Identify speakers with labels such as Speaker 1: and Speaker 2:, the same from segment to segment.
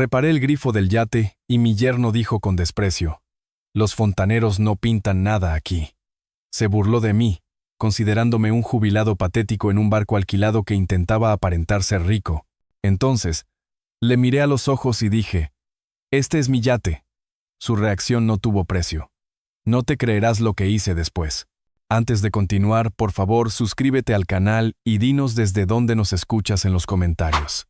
Speaker 1: Reparé el grifo del yate y mi yerno dijo con desprecio: «Los fontaneros no pintan nada aquí». Se burló de mí, considerándome un jubilado patético en un barco alquilado que intentaba aparentar ser rico. Entonces, le miré a los ojos y dije: «Este es mi yate». Su reacción no tuvo precio. No te creerás lo que hice después. Antes de continuar, por favor, suscríbete al canal y dinos desde dónde nos escuchas en los comentarios.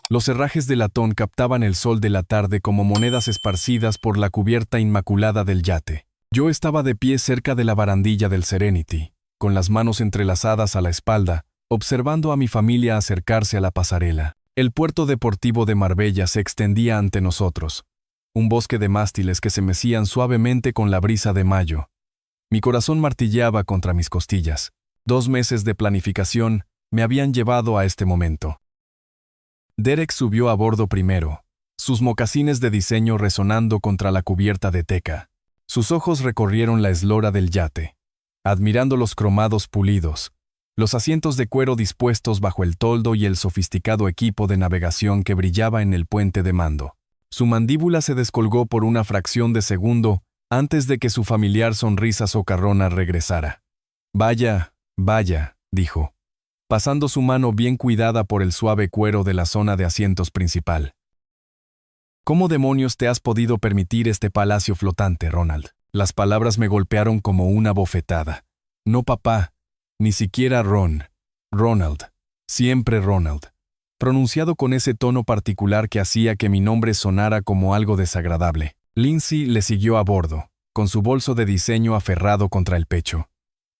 Speaker 1: Los herrajes de latón captaban el sol de la tarde como monedas esparcidas por la cubierta inmaculada del yate. Yo estaba de pie cerca de la barandilla del Serenity, con las manos entrelazadas a la espalda, observando a mi familia acercarse a la pasarela. El puerto deportivo de Marbella se extendía ante nosotros, un bosque de mástiles que se mecían suavemente con la brisa de mayo. Mi corazón martilleaba contra mis costillas. 2 meses de planificación me habían llevado a este momento. Derek subió a bordo primero, sus mocasines de diseño resonando contra la cubierta de teca. Sus ojos recorrieron la eslora del yate, admirando los cromados pulidos, los asientos de cuero dispuestos bajo el toldo y el sofisticado equipo de navegación que brillaba en el puente de mando. Su mandíbula se descolgó por una fracción de segundo antes de que su familiar sonrisa socarrona regresara. «Vaya, vaya», dijo, pasando su mano bien cuidada por el suave cuero de la zona de asientos principal. «¿Cómo demonios te has podido permitir este palacio flotante, Ronald?». Las palabras me golpearon como una bofetada. No papá, ni siquiera Ron. Ronald. Siempre Ronald. Pronunciado con ese tono particular que hacía que mi nombre sonara como algo desagradable. Lindsay le siguió a bordo, con su bolso de diseño aferrado contra el pecho.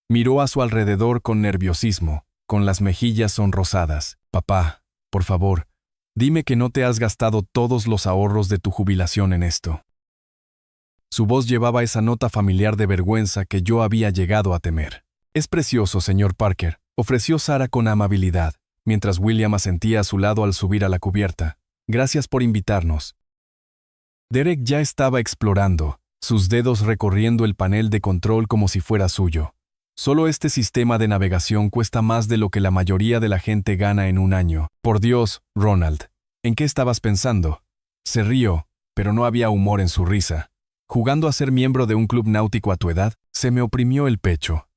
Speaker 1: Miró a su alrededor con nerviosismo, con las mejillas sonrosadas. «Papá, por favor, dime que no te has gastado todos los ahorros de tu jubilación en esto». Su voz llevaba esa nota familiar de vergüenza que yo había llegado a temer. «Es precioso, señor Parker», ofreció Sarah con amabilidad, mientras William asentía a su lado al subir a la cubierta. «Gracias por invitarnos». Derek ya estaba explorando, sus dedos recorriendo el panel de control como si fuera suyo. «Solo este sistema de navegación cuesta más de lo que la mayoría de la gente gana en un año. Por Dios, Ronald, ¿en qué estabas pensando?». Se rió, pero no había humor en su risa. «¿Jugando a ser miembro de un club náutico a tu edad?». Se me oprimió el pecho.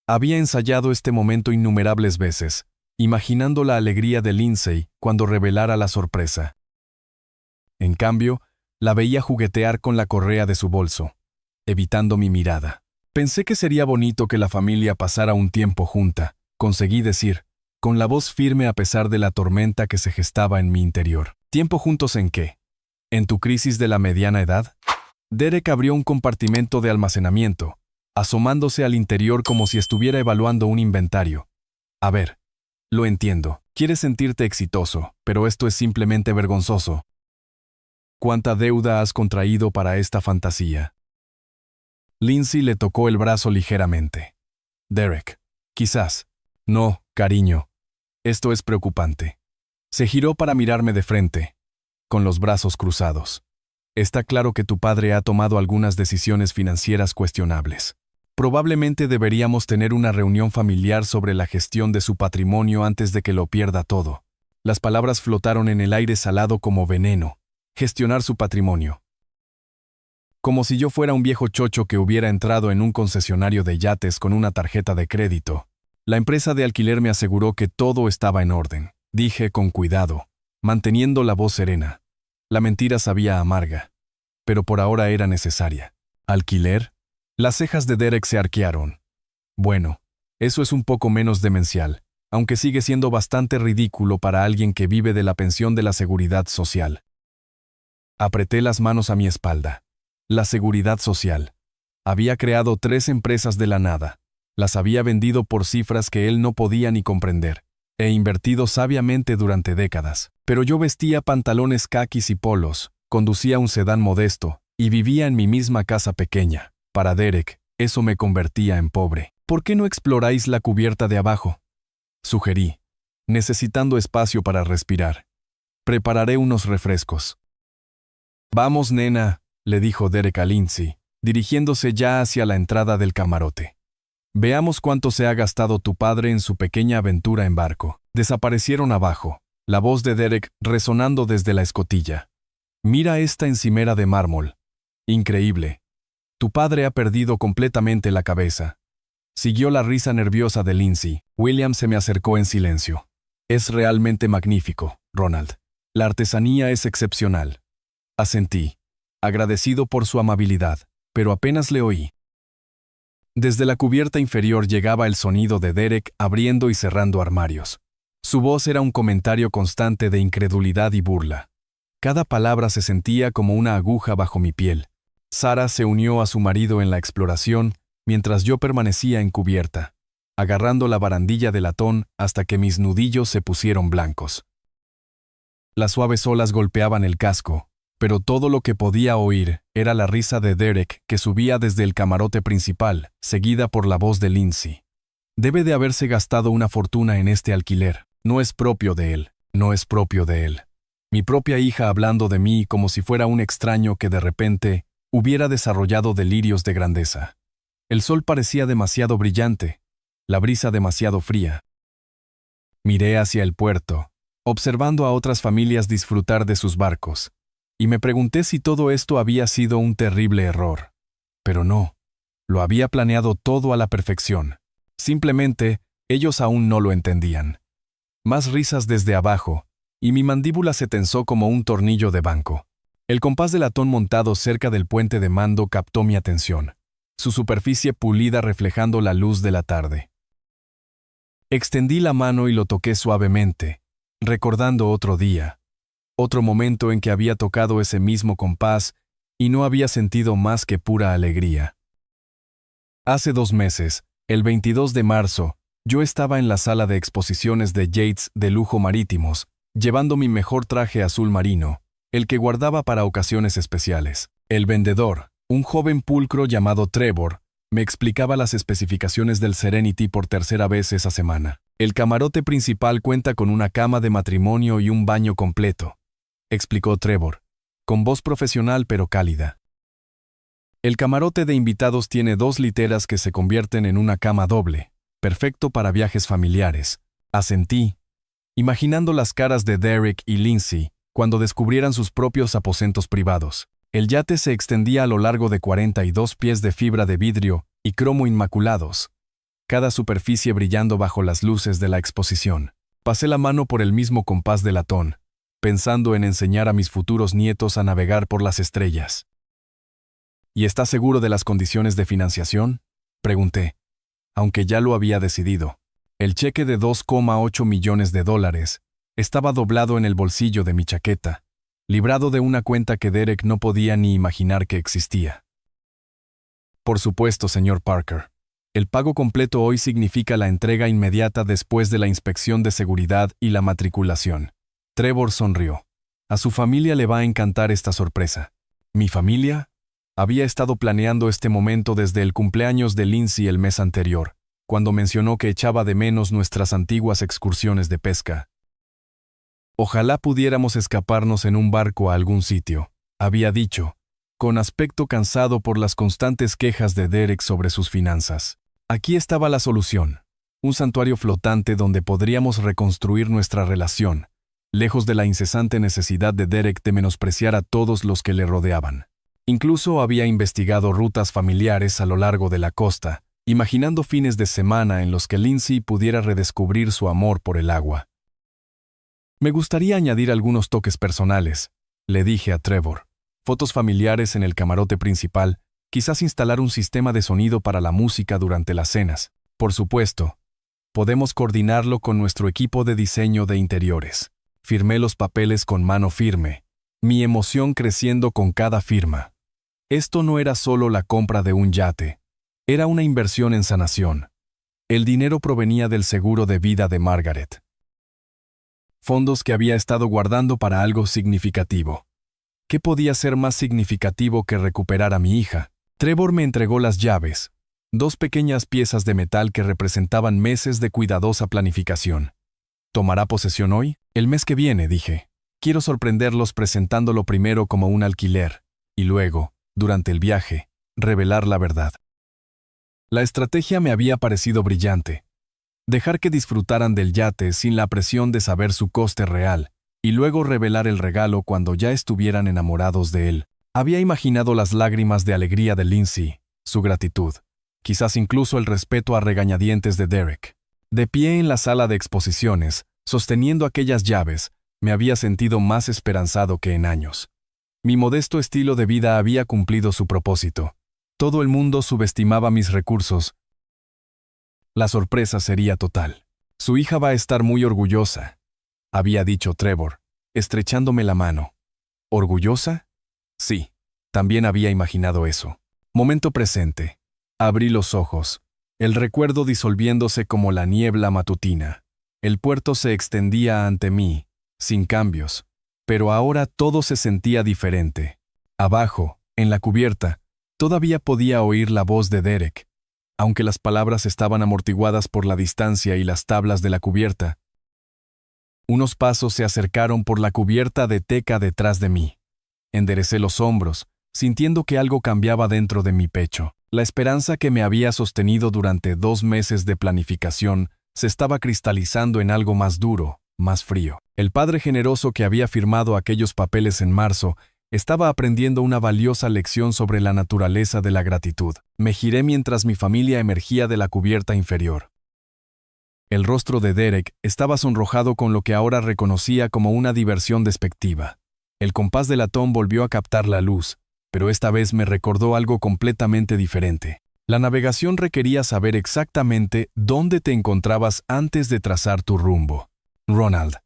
Speaker 1: Había ensayado este momento innumerables veces, imaginando la alegría de Lindsay cuando revelara la sorpresa. En cambio, la veía juguetear con la correa de su bolso, evitando mi mirada. Pensé que sería bonito que la familia pasara un tiempo junta, conseguí decir, con la voz firme a pesar de la tormenta que se gestaba en mi interior. ¿Tiempo juntos en qué? ¿En tu crisis de la mediana edad? Derek abrió un compartimento de almacenamiento, asomándose al interior como si estuviera evaluando un inventario. «A ver, lo entiendo, quieres sentirte exitoso, pero esto es simplemente vergonzoso. ¿Cuánta deuda has contraído para esta fantasía?». Lindsay le tocó el brazo ligeramente. «Derek, quizás». «No, cariño. Esto es preocupante». Se giró para mirarme de frente, con los brazos cruzados. «Está claro que tu padre ha tomado algunas decisiones financieras cuestionables. Probablemente deberíamos tener una reunión familiar sobre la gestión de su patrimonio antes de que lo pierda todo». Las palabras flotaron en el aire salado como veneno. Gestionar su patrimonio. Como si yo fuera un viejo chocho que hubiera entrado en un concesionario de yates con una tarjeta de crédito. La empresa de alquiler me aseguró que todo estaba en orden. Dije con cuidado, manteniendo la voz serena. La mentira sabía amarga, pero por ahora era necesaria. ¿Alquiler? Las cejas de Derek se arquearon. Bueno, eso es un poco menos demencial, aunque sigue siendo bastante ridículo para alguien que vive de la pensión de la seguridad social. Apreté las manos a mi espalda. La seguridad social. Había creado 3 empresas de la nada. Las había vendido por cifras que él no podía ni comprender. He invertido sabiamente durante décadas. Pero yo vestía pantalones caquis y polos, conducía un sedán modesto, y vivía en mi misma casa pequeña. Para Derek, eso me convertía en pobre. «¿Por qué no exploráis la cubierta de abajo?», sugerí, necesitando espacio para respirar. «Prepararé unos refrescos». «Vamos, nena», le dijo Derek a Lindsay, dirigiéndose ya hacia la entrada del camarote. «Veamos cuánto se ha gastado tu padre en su pequeña aventura en barco». Desaparecieron abajo, La voz de Derek resonando desde la escotilla. Mira esta encimera de mármol. Increíble. Tu padre ha perdido completamente la cabeza. Siguió la risa nerviosa de Lindsay. William se me acercó en silencio. Es realmente magnífico, Ronald. La artesanía es excepcional. Asentí, agradecido por su amabilidad, pero apenas le oí. Desde la cubierta inferior llegaba el sonido de Derek abriendo y cerrando armarios. Su voz era un comentario constante de incredulidad y burla. Cada palabra se sentía como una aguja bajo mi piel. Sarah se unió a su marido en la exploración, mientras yo permanecía en cubierta, agarrando la barandilla de latón hasta que mis nudillos se pusieron blancos. Las suaves olas golpeaban el casco, pero todo lo que podía oír era la risa de Derek que subía desde el camarote principal, seguida por la voz de Lindsay. Debe de haberse gastado una fortuna en este alquiler. No es propio de él, no es propio de él. Mi propia hija hablando de mí como si fuera un extraño que de repente hubiera desarrollado delirios de grandeza. El sol parecía demasiado brillante, la brisa demasiado fría. Miré hacia el puerto, observando a otras familias disfrutar de sus barcos, y me pregunté si todo esto había sido un terrible error. Pero no, lo había planeado todo a la perfección. Simplemente, ellos aún no lo entendían. Más risas desde abajo, y mi mandíbula se tensó como un tornillo de banco. El compás de latón montado cerca del puente de mando captó mi atención, su superficie pulida reflejando la luz de la tarde. Extendí la mano y lo toqué suavemente, recordando otro día, otro momento en que había tocado ese mismo compás y no había sentido más que pura alegría. Hace 2 meses, el 22 de marzo, yo estaba en la sala de exposiciones de Yates de lujo marítimos, llevando mi mejor traje azul marino, el que guardaba para ocasiones especiales. El vendedor, un joven pulcro llamado Trevor, me explicaba las especificaciones del Serenity por tercera vez esa semana. El camarote principal cuenta con una cama de matrimonio y un baño completo, explicó Trevor, con voz profesional pero cálida. El camarote de invitados tiene 2 literas que se convierten en una cama doble, perfecto para viajes familiares. Asentí, imaginando las caras de Derek y Lindsay cuando descubrieran sus propios aposentos privados. El yate se extendía a lo largo de 42 pies de fibra de vidrio y cromo inmaculados, cada superficie brillando bajo las luces de la exposición. Pasé la mano por el mismo compás de latón, pensando en enseñar a mis futuros nietos a navegar por las estrellas. ¿Y estás seguro de las condiciones de financiación?, pregunté, aunque ya lo había decidido. El cheque de $2,8 millones estaba doblado en el bolsillo de mi chaqueta, librado de una cuenta que Derek no podía ni imaginar que existía. Por supuesto, señor Parker. El pago completo hoy significa la entrega inmediata después de la inspección de seguridad y la matriculación. Trevor sonrió. A su familia le va a encantar esta sorpresa. ¿Mi familia? Había estado planeando este momento desde el cumpleaños de Lindsay el mes anterior, cuando mencionó que echaba de menos nuestras antiguas excursiones de pesca. Ojalá pudiéramos escaparnos en un barco a algún sitio, había dicho, con aspecto cansado por las constantes quejas de Derek sobre sus finanzas. Aquí estaba la solución, un santuario flotante donde podríamos reconstruir nuestra relación, lejos de la incesante necesidad de Derek de menospreciar a todos los que le rodeaban. Incluso había investigado rutas familiares a lo largo de la costa, imaginando fines de semana en los que Lindsay pudiera redescubrir su amor por el agua. Me gustaría añadir algunos toques personales, le dije a Trevor. Fotos familiares en el camarote principal, quizás instalar un sistema de sonido para la música durante las cenas. Por supuesto, podemos coordinarlo con nuestro equipo de diseño de interiores. Firmé los papeles con mano firme, mi emoción creciendo con cada firma. Esto no era solo la compra de un yate, era una inversión en sanación. El dinero provenía del seguro de vida de Margaret. Fondos que había estado guardando para algo significativo. ¿Qué podía ser más significativo que recuperar a mi hija? Trevor me entregó las llaves, 2 pequeñas piezas de metal que representaban meses de cuidadosa planificación. ¿Tomará posesión hoy? El mes que viene, dije. Quiero sorprenderlos presentándolo primero como un alquiler, y luego, durante el viaje, revelar la verdad. La estrategia me había parecido brillante. Dejar que disfrutaran del yate sin la presión de saber su coste real, y luego revelar el regalo cuando ya estuvieran enamorados de él. Había imaginado las lágrimas de alegría de Lindsay, su gratitud, quizás incluso el respeto a regañadientes de Derek. De pie en la sala de exposiciones, sosteniendo aquellas llaves, me había sentido más esperanzado que en años. Mi modesto estilo de vida había cumplido su propósito. Todo el mundo subestimaba mis recursos. La sorpresa sería total. Su hija va a estar muy orgullosa, había dicho Trevor, estrechándome la mano. ¿Orgullosa? Sí, también había imaginado eso. Momento presente. Abrí los ojos, el recuerdo disolviéndose como la niebla matutina. El puerto se extendía ante mí, sin cambios, pero ahora todo se sentía diferente. Abajo, en la cubierta, todavía podía oír la voz de Derek, aunque las palabras estaban amortiguadas por la distancia y las tablas de la cubierta. Unos pasos se acercaron por la cubierta de teca detrás de mí. Enderecé los hombros, sintiendo que algo cambiaba dentro de mi pecho. La esperanza que me había sostenido durante 2 meses de planificación se estaba cristalizando en algo más duro, más frío. El padre generoso que había firmado aquellos papeles en marzo estaba aprendiendo una valiosa lección sobre la naturaleza de la gratitud. Me giré mientras mi familia emergía de la cubierta inferior. El rostro de Derek estaba sonrojado con lo que ahora reconocía como una diversión despectiva. El compás del latón volvió a captar la luz, pero esta vez me recordó algo completamente diferente. La navegación requería saber exactamente dónde te encontrabas antes de trazar tu rumbo. Ronald,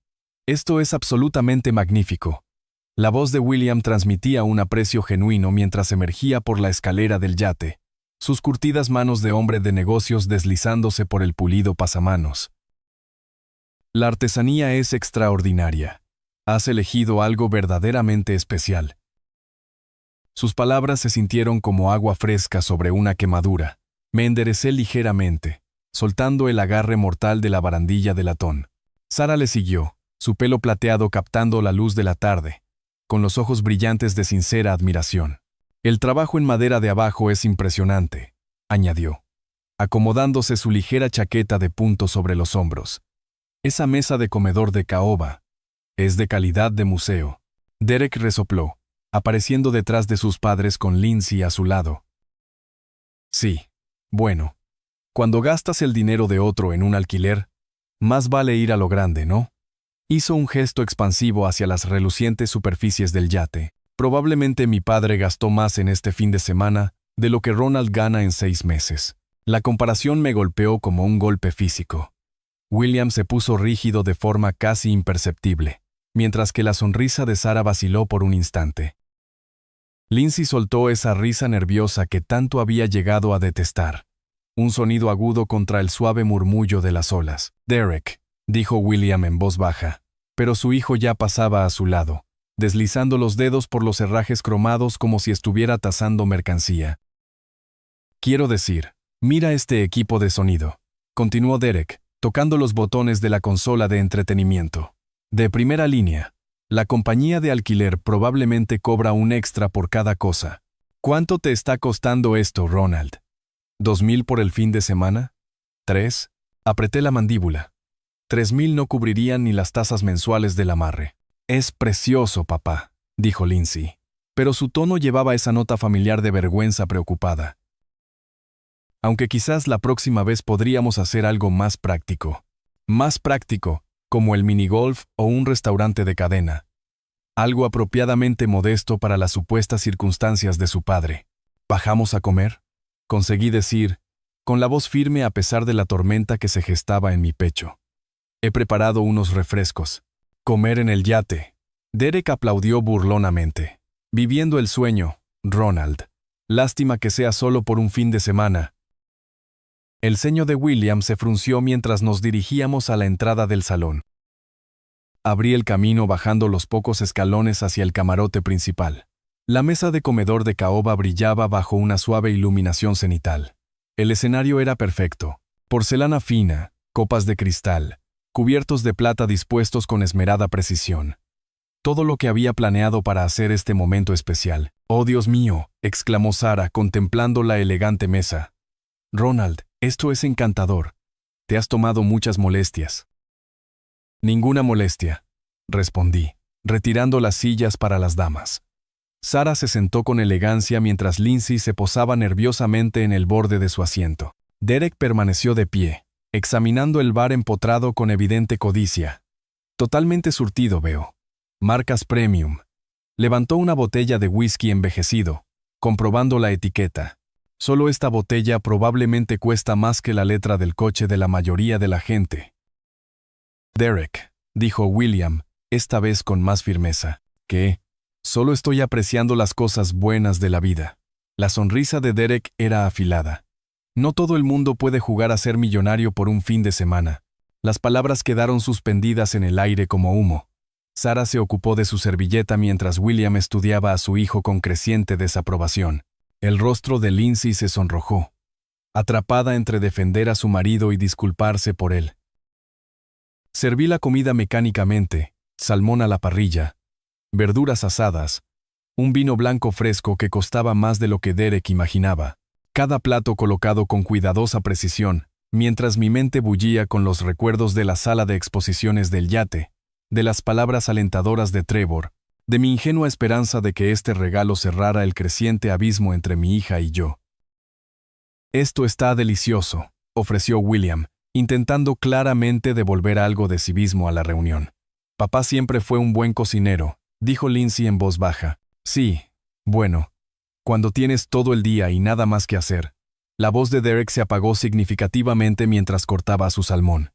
Speaker 1: esto es absolutamente magnífico. La voz de William transmitía un aprecio genuino mientras emergía por la escalera del yate, sus curtidas manos de hombre de negocios deslizándose por el pulido pasamanos. La artesanía es extraordinaria. Has elegido algo verdaderamente especial. Sus palabras se sintieron como agua fresca sobre una quemadura. Me enderecé ligeramente, soltando el agarre mortal de la barandilla de latón. Sara le siguió, su pelo plateado captando la luz de la tarde, con los ojos brillantes de sincera admiración. El trabajo en madera de abajo es impresionante, añadió, acomodándose su ligera chaqueta de punto sobre los hombros. Esa mesa de comedor de caoba es de calidad de museo. Derek resopló, apareciendo detrás de sus padres con Lindsay a su lado. Sí, bueno, cuando gastas el dinero de otro en un alquiler, más vale ir a lo grande, ¿no? Hizo un gesto expansivo hacia las relucientes superficies del yate. Probablemente mi padre gastó más en este fin de semana de lo que Ronald gana en 6 meses. La comparación me golpeó como un golpe físico. William se puso rígido de forma casi imperceptible, mientras que la sonrisa de Sara vaciló por un instante. Lindsay soltó esa risa nerviosa que tanto había llegado a detestar. Un sonido agudo contra el suave murmullo de las olas. Derek, dijo William en voz baja, pero su hijo ya pasaba a su lado, deslizando los dedos por los herrajes cromados como si estuviera tasando mercancía. Quiero decir, mira este equipo de sonido, continuó Derek, tocando los botones de la consola de entretenimiento. De primera línea, la compañía de alquiler probablemente cobra un extra por cada cosa. ¿Cuánto te está costando esto, Ronald? ¿2,000 por el fin de semana? ¿3? Apreté la mandíbula. 3,000 no cubrirían ni las tasas mensuales del amarre. Es precioso, papá, dijo Lindsay, pero su tono llevaba esa nota familiar de vergüenza preocupada. Aunque quizás la próxima vez podríamos hacer algo más práctico. Más práctico, como el minigolf o un restaurante de cadena. Algo apropiadamente modesto para las supuestas circunstancias de su padre. ¿Bajamos a comer? Conseguí decir, con la voz firme a pesar de la tormenta que se gestaba en mi pecho. He preparado unos refrescos. Comer en el yate. Derek aplaudió burlonamente. Viviendo el sueño, Ronald. Lástima que sea solo por un fin de semana. El ceño de William se frunció mientras nos dirigíamos a la entrada del salón. Abrí el camino bajando los pocos escalones hacia el camarote principal. La mesa de comedor de caoba brillaba bajo una suave iluminación cenital. El escenario era perfecto. Porcelana fina, copas de cristal, cubiertos de plata dispuestos con esmerada precisión. Todo lo que había planeado para hacer este momento especial. «Oh, Dios mío», exclamó Sara contemplando la elegante mesa. «Ronald, esto es encantador. Te has tomado muchas molestias. Ninguna molestia, respondí, retirando las sillas para las damas. Sarah se sentó con elegancia mientras Lindsay se posaba nerviosamente en el borde de su asiento. Derek permaneció de pie, examinando el bar empotrado con evidente codicia. Totalmente surtido, veo. Marcas premium. Levantó una botella de whisky envejecido, comprobando la etiqueta. Solo esta botella probablemente cuesta más que la letra del coche de la mayoría de la gente. Derek, dijo William, esta vez con más firmeza, que solo estoy apreciando las cosas buenas de la vida. La sonrisa de Derek era afilada. No todo el mundo puede jugar a ser millonario por un fin de semana. Las palabras quedaron suspendidas en el aire como humo. Sarah se ocupó de su servilleta mientras William estudiaba a su hijo con creciente desaprobación. El rostro de Lindsay se sonrojó, atrapada entre defender a su marido y disculparse por él. Serví la comida mecánicamente, salmón a la parrilla, verduras asadas, un vino blanco fresco que costaba más de lo que Derek imaginaba, cada plato colocado con cuidadosa precisión, mientras mi mente bullía con los recuerdos de la sala de exposiciones del yate, de las palabras alentadoras de Trevor, de mi ingenua esperanza de que este regalo cerrara el creciente abismo entre mi hija y yo. Esto está delicioso, ofreció William, intentando claramente devolver algo de civismo a la reunión. Papá siempre fue un buen cocinero, dijo Lindsay en voz baja. Sí, bueno, cuando tienes todo el día y nada más que hacer. La voz de Derek se apagó significativamente mientras cortaba su salmón.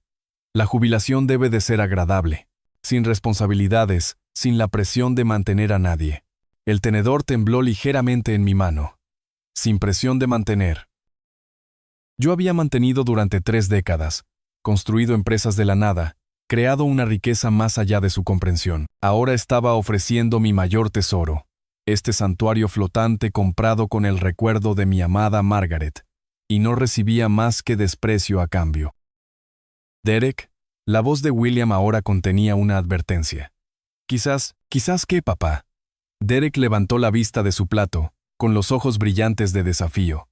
Speaker 1: La jubilación debe de ser agradable, sin responsabilidades, sin la presión de mantener a nadie. El tenedor tembló ligeramente en mi mano. Sin presión de mantener. Yo había mantenido durante 3 décadas, construido empresas de la nada, creado una riqueza más allá de su comprensión. Ahora estaba ofreciendo mi mayor tesoro, este santuario flotante comprado con el recuerdo de mi amada Margaret, y no recibía más que desprecio a cambio. Derek, la voz de William ahora contenía una advertencia. Quizás qué, papá. Derek levantó la vista de su plato, con los ojos brillantes de desafío.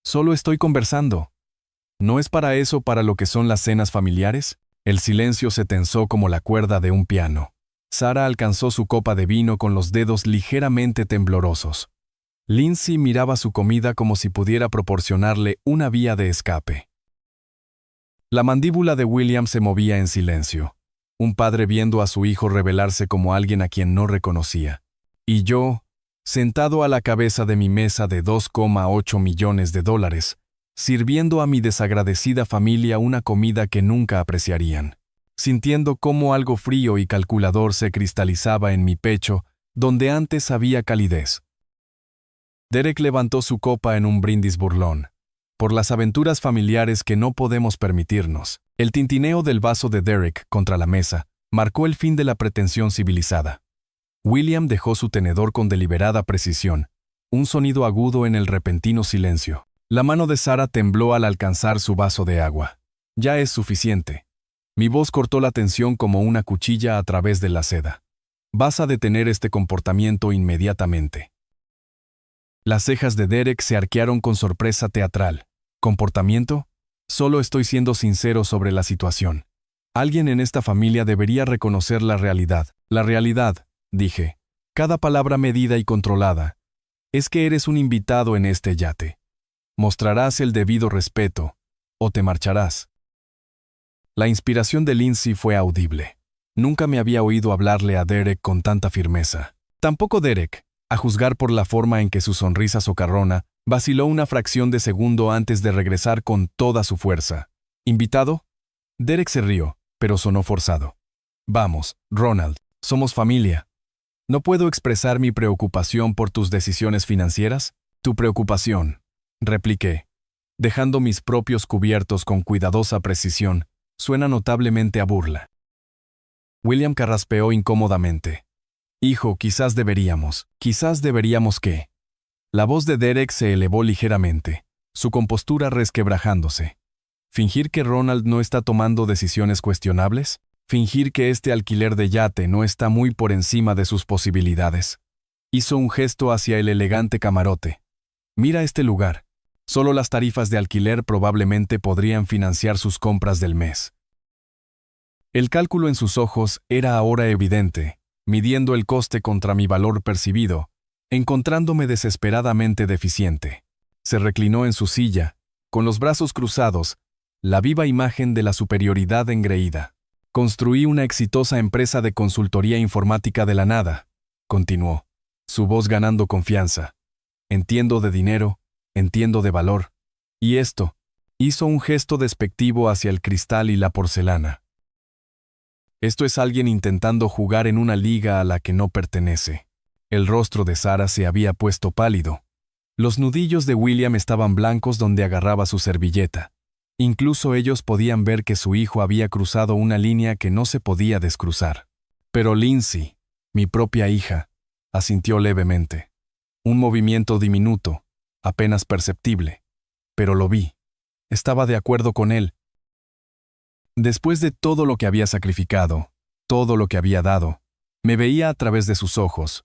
Speaker 1: Solo estoy conversando. ¿No es para eso para lo que son las cenas familiares? El silencio se tensó como la cuerda de un piano. Sarah alcanzó su copa de vino con los dedos ligeramente temblorosos. Lindsay miraba su comida como si pudiera proporcionarle una vía de escape. La mandíbula de William se movía en silencio. Un padre viendo a su hijo revelarse como alguien a quien no reconocía. Y yo, sentado a la cabeza de mi mesa de $2,8 millones, sirviendo a mi desagradecida familia una comida que nunca apreciarían, sintiendo cómo algo frío y calculador se cristalizaba en mi pecho, donde antes había calidez. Derek levantó su copa en un brindis burlón. Por las aventuras familiares que no podemos permitirnos. El tintineo del vaso de Derek contra la mesa marcó el fin de la pretensión civilizada. William dejó su tenedor con deliberada precisión, un sonido agudo en el repentino silencio. La mano de Sarah tembló al alcanzar su vaso de agua. Ya es suficiente. Mi voz cortó la tensión como una cuchilla a través de la seda. Vas a detener este comportamiento inmediatamente. Las cejas de Derek se arquearon con sorpresa teatral. ¿Comportamiento? Solo estoy siendo sincero sobre la situación. Alguien en esta familia debería reconocer la realidad. La realidad, dije, cada palabra medida y controlada, es que eres un invitado en este yate. Mostrarás el debido respeto, o te marcharás. La inspiración de Lindsay fue audible. Nunca me había oído hablarle a Derek con tanta firmeza. Tampoco Derek, a juzgar por la forma en que su sonrisa socarrona, vaciló una fracción de segundo antes de regresar con toda su fuerza. ¿Invitado? Derek se rió, pero sonó forzado. Vamos, Ronald, somos familia. ¿No puedo expresar mi preocupación por tus decisiones financieras? Tu preocupación, repliqué, dejando mis propios cubiertos con cuidadosa precisión, suena notablemente a burla. William carraspeó incómodamente. Hijo, quizás deberíamos ¿qué? La voz de Derek se elevó ligeramente, su compostura resquebrajándose. ¿Fingir que Ronald no está tomando decisiones cuestionables? ¿Fingir que este alquiler de yate no está muy por encima de sus posibilidades? Hizo un gesto hacia el elegante camarote. Mira este lugar. Solo las tarifas de alquiler probablemente podrían financiar sus compras del mes. El cálculo en sus ojos era ahora evidente, midiendo el coste contra mi valor percibido, encontrándome desesperadamente deficiente. Se reclinó en su silla, con los brazos cruzados, la viva imagen de la superioridad engreída. Construí una exitosa empresa de consultoría informática de la nada, continuó, su voz ganando confianza. Entiendo de dinero, entiendo de valor. Y esto, hizo un gesto despectivo hacia el cristal y la porcelana. Esto es alguien intentando jugar en una liga a la que no pertenece. El rostro de Sara se había puesto pálido. Los nudillos de William estaban blancos donde agarraba su servilleta. Incluso ellos podían ver que su hijo había cruzado una línea que no se podía descruzar. Pero Lindsay, mi propia hija, asintió levemente. Un movimiento diminuto, apenas perceptible. Pero lo vi. Estaba de acuerdo con él. Después de todo lo que había sacrificado, todo lo que había dado, me veía a través de sus ojos,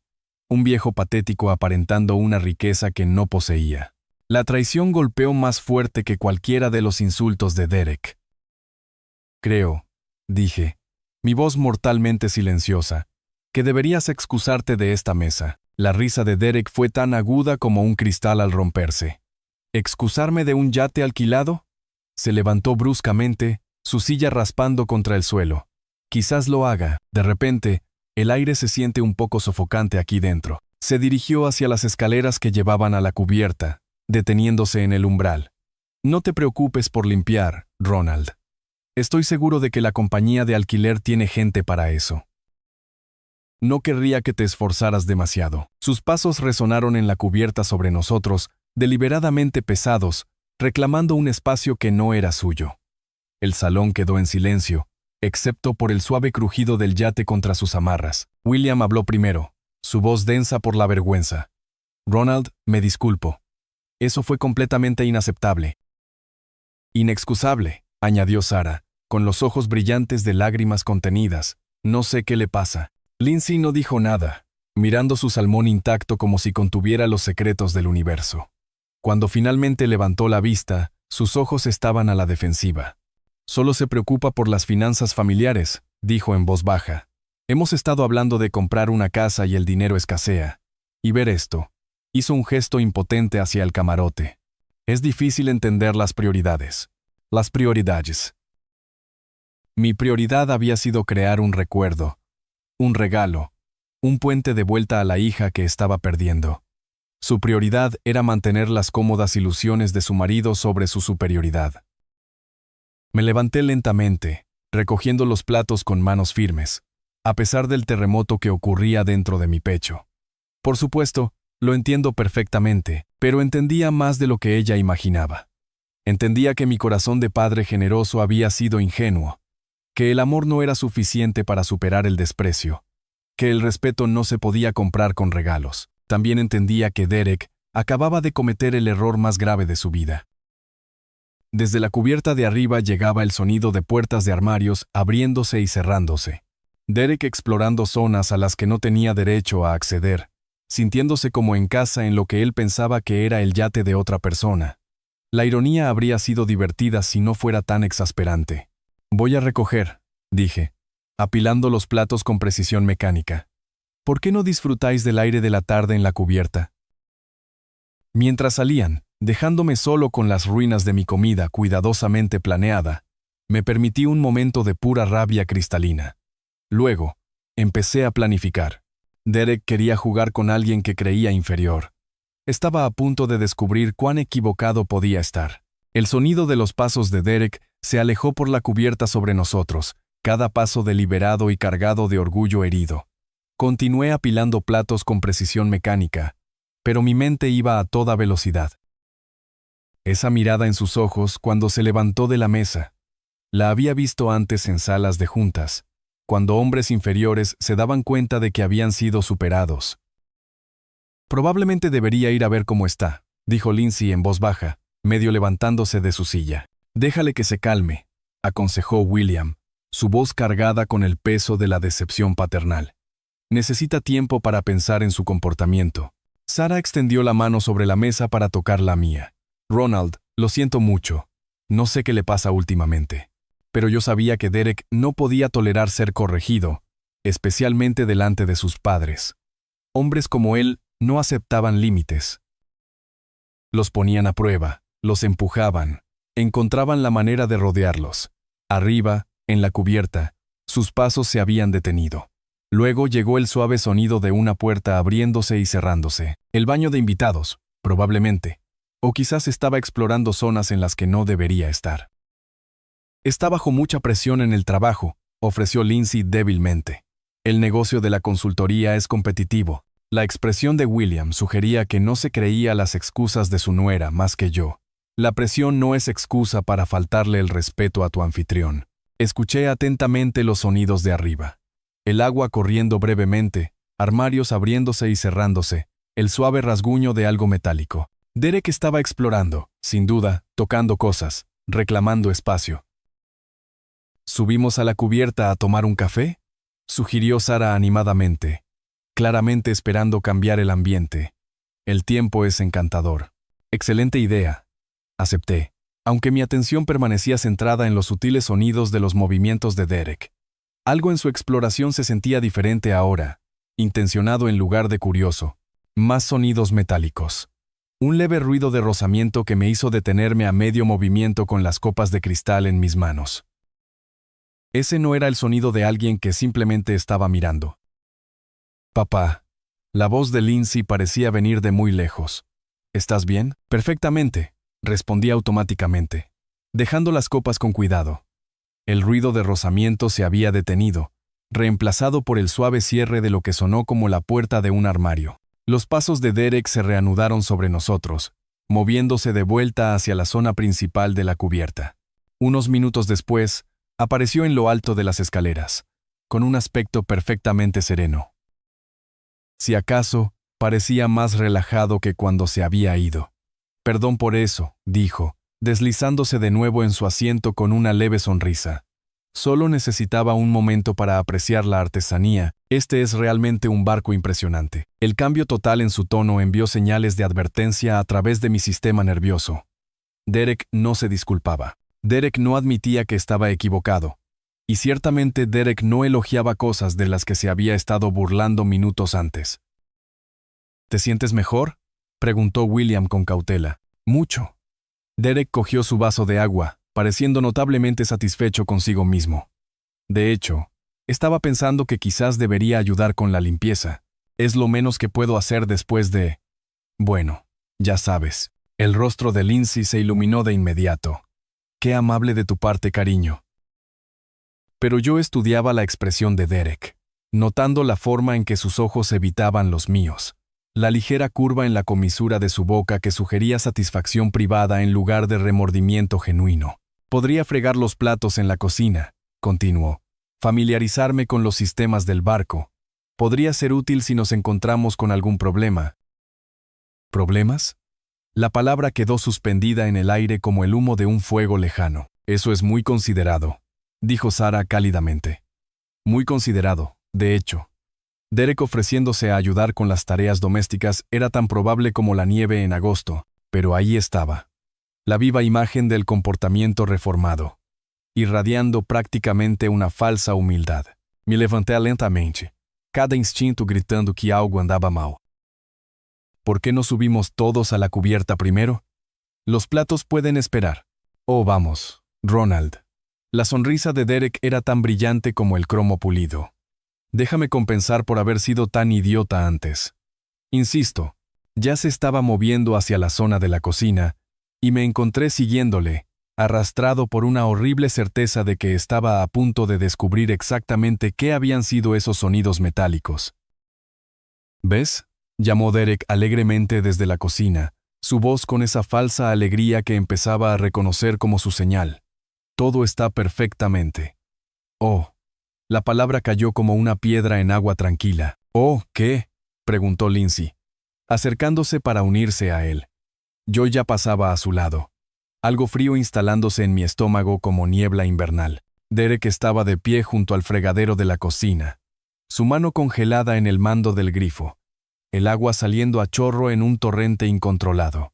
Speaker 1: un viejo patético aparentando una riqueza que no poseía. La traición golpeó más fuerte que cualquiera de los insultos de Derek. Creo, dije, mi voz mortalmente silenciosa, que deberías excusarte de esta mesa. La risa de Derek fue tan aguda como un cristal al romperse. ¿Excusarme de un yate alquilado? Se levantó bruscamente, su silla raspando contra el suelo. Quizás lo haga. De repente, el aire se siente un poco sofocante aquí dentro. Se dirigió hacia las escaleras que llevaban a la cubierta, deteniéndose en el umbral. No te preocupes por limpiar, Ronald. Estoy seguro de que la compañía de alquiler tiene gente para eso. No querría que te esforzaras demasiado. Sus pasos resonaron en la cubierta sobre nosotros, deliberadamente pesados, reclamando un espacio que no era suyo. El salón quedó en silencio, excepto por el suave crujido del yate contra sus amarras. William habló primero, su voz densa por la vergüenza. Ronald, me disculpo. Eso fue completamente inaceptable. Inexcusable, añadió Sara, con los ojos brillantes de lágrimas contenidas. No sé qué le pasa. Lindsay no dijo nada, mirando su salmón intacto como si contuviera los secretos del universo. Cuando finalmente levantó la vista, sus ojos estaban a la defensiva. Solo se preocupa por las finanzas familiares, dijo en voz baja. Hemos estado hablando de comprar una casa y el dinero escasea. Y ver esto. Hizo un gesto impotente hacia el camarote. Es difícil entender las prioridades. Las prioridades. Mi prioridad había sido crear un recuerdo, un regalo, un puente de vuelta a la hija que estaba perdiendo. Su prioridad era mantener las cómodas ilusiones de su marido sobre su superioridad. Me levanté lentamente, recogiendo los platos con manos firmes, a pesar del terremoto que ocurría dentro de mi pecho. Por supuesto, lo entiendo perfectamente, pero entendía más de lo que ella imaginaba. Entendía que mi corazón de padre generoso había sido ingenuo, que el amor no era suficiente para superar el desprecio, que el respeto no se podía comprar con regalos. También entendía que Derek acababa de cometer el error más grave de su vida. Desde la cubierta de arriba llegaba el sonido de puertas de armarios abriéndose y cerrándose. Derek explorando zonas a las que no tenía derecho a acceder, sintiéndose como en casa en lo que él pensaba que era el yate de otra persona. La ironía habría sido divertida si no fuera tan exasperante. Voy a recoger, dije, apilando los platos con precisión mecánica. ¿Por qué no disfrutáis del aire de la tarde en la cubierta? Mientras salían, dejándome solo con las ruinas de mi comida cuidadosamente planeada, me permití un momento de pura rabia cristalina. Luego, empecé a planificar. Derek quería jugar con alguien que creía inferior. Estaba a punto de descubrir cuán equivocado podía estar. El sonido de los pasos de Derek se alejó por la cubierta sobre nosotros, cada paso deliberado y cargado de orgullo herido. Continué apilando platos con precisión mecánica, pero mi mente iba a toda velocidad. Esa mirada en sus ojos cuando se levantó de la mesa. La había visto antes en salas de juntas, cuando hombres inferiores se daban cuenta de que habían sido superados. Probablemente debería ir a ver cómo está, dijo Lindsay en voz baja, medio levantándose de su silla. Déjale que se calme, aconsejó William, su voz cargada con el peso de la decepción paternal. Necesita tiempo para pensar en su comportamiento. Sara extendió la mano sobre la mesa para tocar la mía. Ronald, lo siento mucho. No sé qué le pasa últimamente. Pero yo sabía que Derek no podía tolerar ser corregido, especialmente delante de sus padres. Hombres como él no aceptaban límites. Los ponían a prueba, los empujaban, encontraban la manera de rodearlos. Arriba, en la cubierta, sus pasos se habían detenido. Luego llegó el suave sonido de una puerta abriéndose y cerrándose. El baño de invitados, probablemente. O quizás estaba explorando zonas en las que no debería estar. Está bajo mucha presión en el trabajo, ofreció Lindsay débilmente. El negocio de la consultoría es competitivo. La expresión de William sugería que no se creía las excusas de su nuera más que yo. La presión no es excusa para faltarle el respeto a tu anfitrión. Escuché atentamente los sonidos de arriba. El agua corriendo brevemente, armarios abriéndose y cerrándose, el suave rasguño de algo metálico. Derek estaba explorando, sin duda, tocando cosas, reclamando espacio. ¿Subimos a la cubierta a tomar un café?, sugirió Sara animadamente, claramente esperando cambiar el ambiente. El tiempo es encantador. Excelente idea. Acepté, aunque mi atención permanecía centrada en los sutiles sonidos de los movimientos de Derek. Algo en su exploración se sentía diferente ahora, intencionado en lugar de curioso. Más sonidos metálicos. Un leve ruido de rozamiento que me hizo detenerme a medio movimiento con las copas de cristal en mis manos. Ese no era el sonido de alguien que simplemente estaba mirando. Papá. La voz de Lindsay parecía venir de muy lejos. ¿Estás bien? Perfectamente, respondí automáticamente, dejando las copas con cuidado. El ruido de rozamiento se había detenido, reemplazado por el suave cierre de lo que sonó como la puerta de un armario. Los pasos de Derek se reanudaron sobre nosotros, moviéndose de vuelta hacia la zona principal de la cubierta. Unos minutos después, apareció en lo alto de las escaleras, con un aspecto perfectamente sereno. Si acaso, parecía más relajado que cuando se había ido. Perdón por eso, dijo, deslizándose de nuevo en su asiento con una leve sonrisa. Solo necesitaba un momento para apreciar la artesanía. Este es realmente un barco impresionante. El cambio total en su tono envió señales de advertencia a través de mi sistema nervioso. Derek no se disculpaba. Derek no admitía que estaba equivocado. Y ciertamente Derek no elogiaba cosas de las que se había estado burlando minutos antes. ¿Te sientes mejor?, preguntó William con cautela. Mucho. Derek cogió su vaso de agua, pareciendo notablemente satisfecho consigo mismo. De hecho, estaba pensando que quizás debería ayudar con la limpieza. Es lo menos que puedo hacer después de... Bueno, ya sabes. El rostro de Lindsay se iluminó de inmediato. Qué amable de tu parte, cariño. Pero yo estudiaba la expresión de Derek, notando la forma en que sus ojos evitaban los míos, la ligera curva en la comisura de su boca que sugería satisfacción privada en lugar de remordimiento genuino. Podría fregar los platos en la cocina, continuó, familiarizarme con los sistemas del barco. Podría ser útil si nos encontramos con algún problema. ¿Problemas? La palabra quedó suspendida en el aire como el humo de un fuego lejano. Eso es muy considerado, dijo Sara cálidamente. Muy considerado, de hecho. Derek ofreciéndose a ayudar con las tareas domésticas era tan probable como la nieve en agosto, pero ahí estaba. La viva imagen del comportamiento reformado, irradiando prácticamente una falsa humildad. Me levanté lentamente, cada instinto gritando que algo andaba mal. ¿Por qué no subimos todos a la cubierta primero? Los platos pueden esperar. Oh, vamos, Ronald. La sonrisa de Derek era tan brillante como el cromo pulido. Déjame compensar por haber sido tan idiota antes. Insisto, ya se estaba moviendo hacia la zona de la cocina, y me encontré siguiéndole, arrastrado por una horrible certeza de que estaba a punto de descubrir exactamente qué habían sido esos sonidos metálicos. ¿Ves?, llamó Derek alegremente desde la cocina, su voz con esa falsa alegría que empezaba a reconocer como su señal. Todo está perfectamente. Oh. La palabra cayó como una piedra en agua tranquila. «Oh, ¿qué?», preguntó Lindsay, acercándose para unirse a él. Yo ya pasaba a su lado, algo frío instalándose en mi estómago como niebla invernal. Derek estaba de pie junto al fregadero de la cocina, su mano congelada en el mando del grifo, el agua saliendo a chorro en un torrente incontrolado.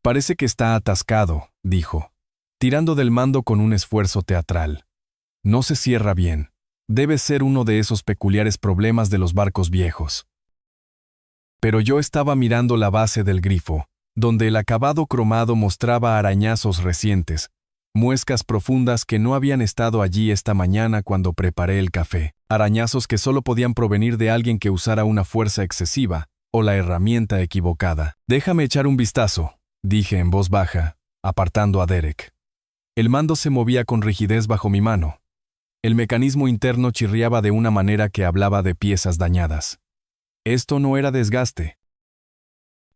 Speaker 1: Parece que está atascado, dijo, tirando del mando con un esfuerzo teatral. No se cierra bien. Debe ser uno de esos peculiares problemas de los barcos viejos. Pero yo estaba mirando la base del grifo, donde el acabado cromado mostraba arañazos recientes, muescas profundas que no habían estado allí esta mañana cuando preparé el café, arañazos que solo podían provenir de alguien que usara una fuerza excesiva o la herramienta equivocada. Déjame echar un vistazo, dije en voz baja, apartando a Derek. El mando se movía con rigidez bajo mi mano. El mecanismo interno chirriaba de una manera que hablaba de piezas dañadas. Esto no era desgaste.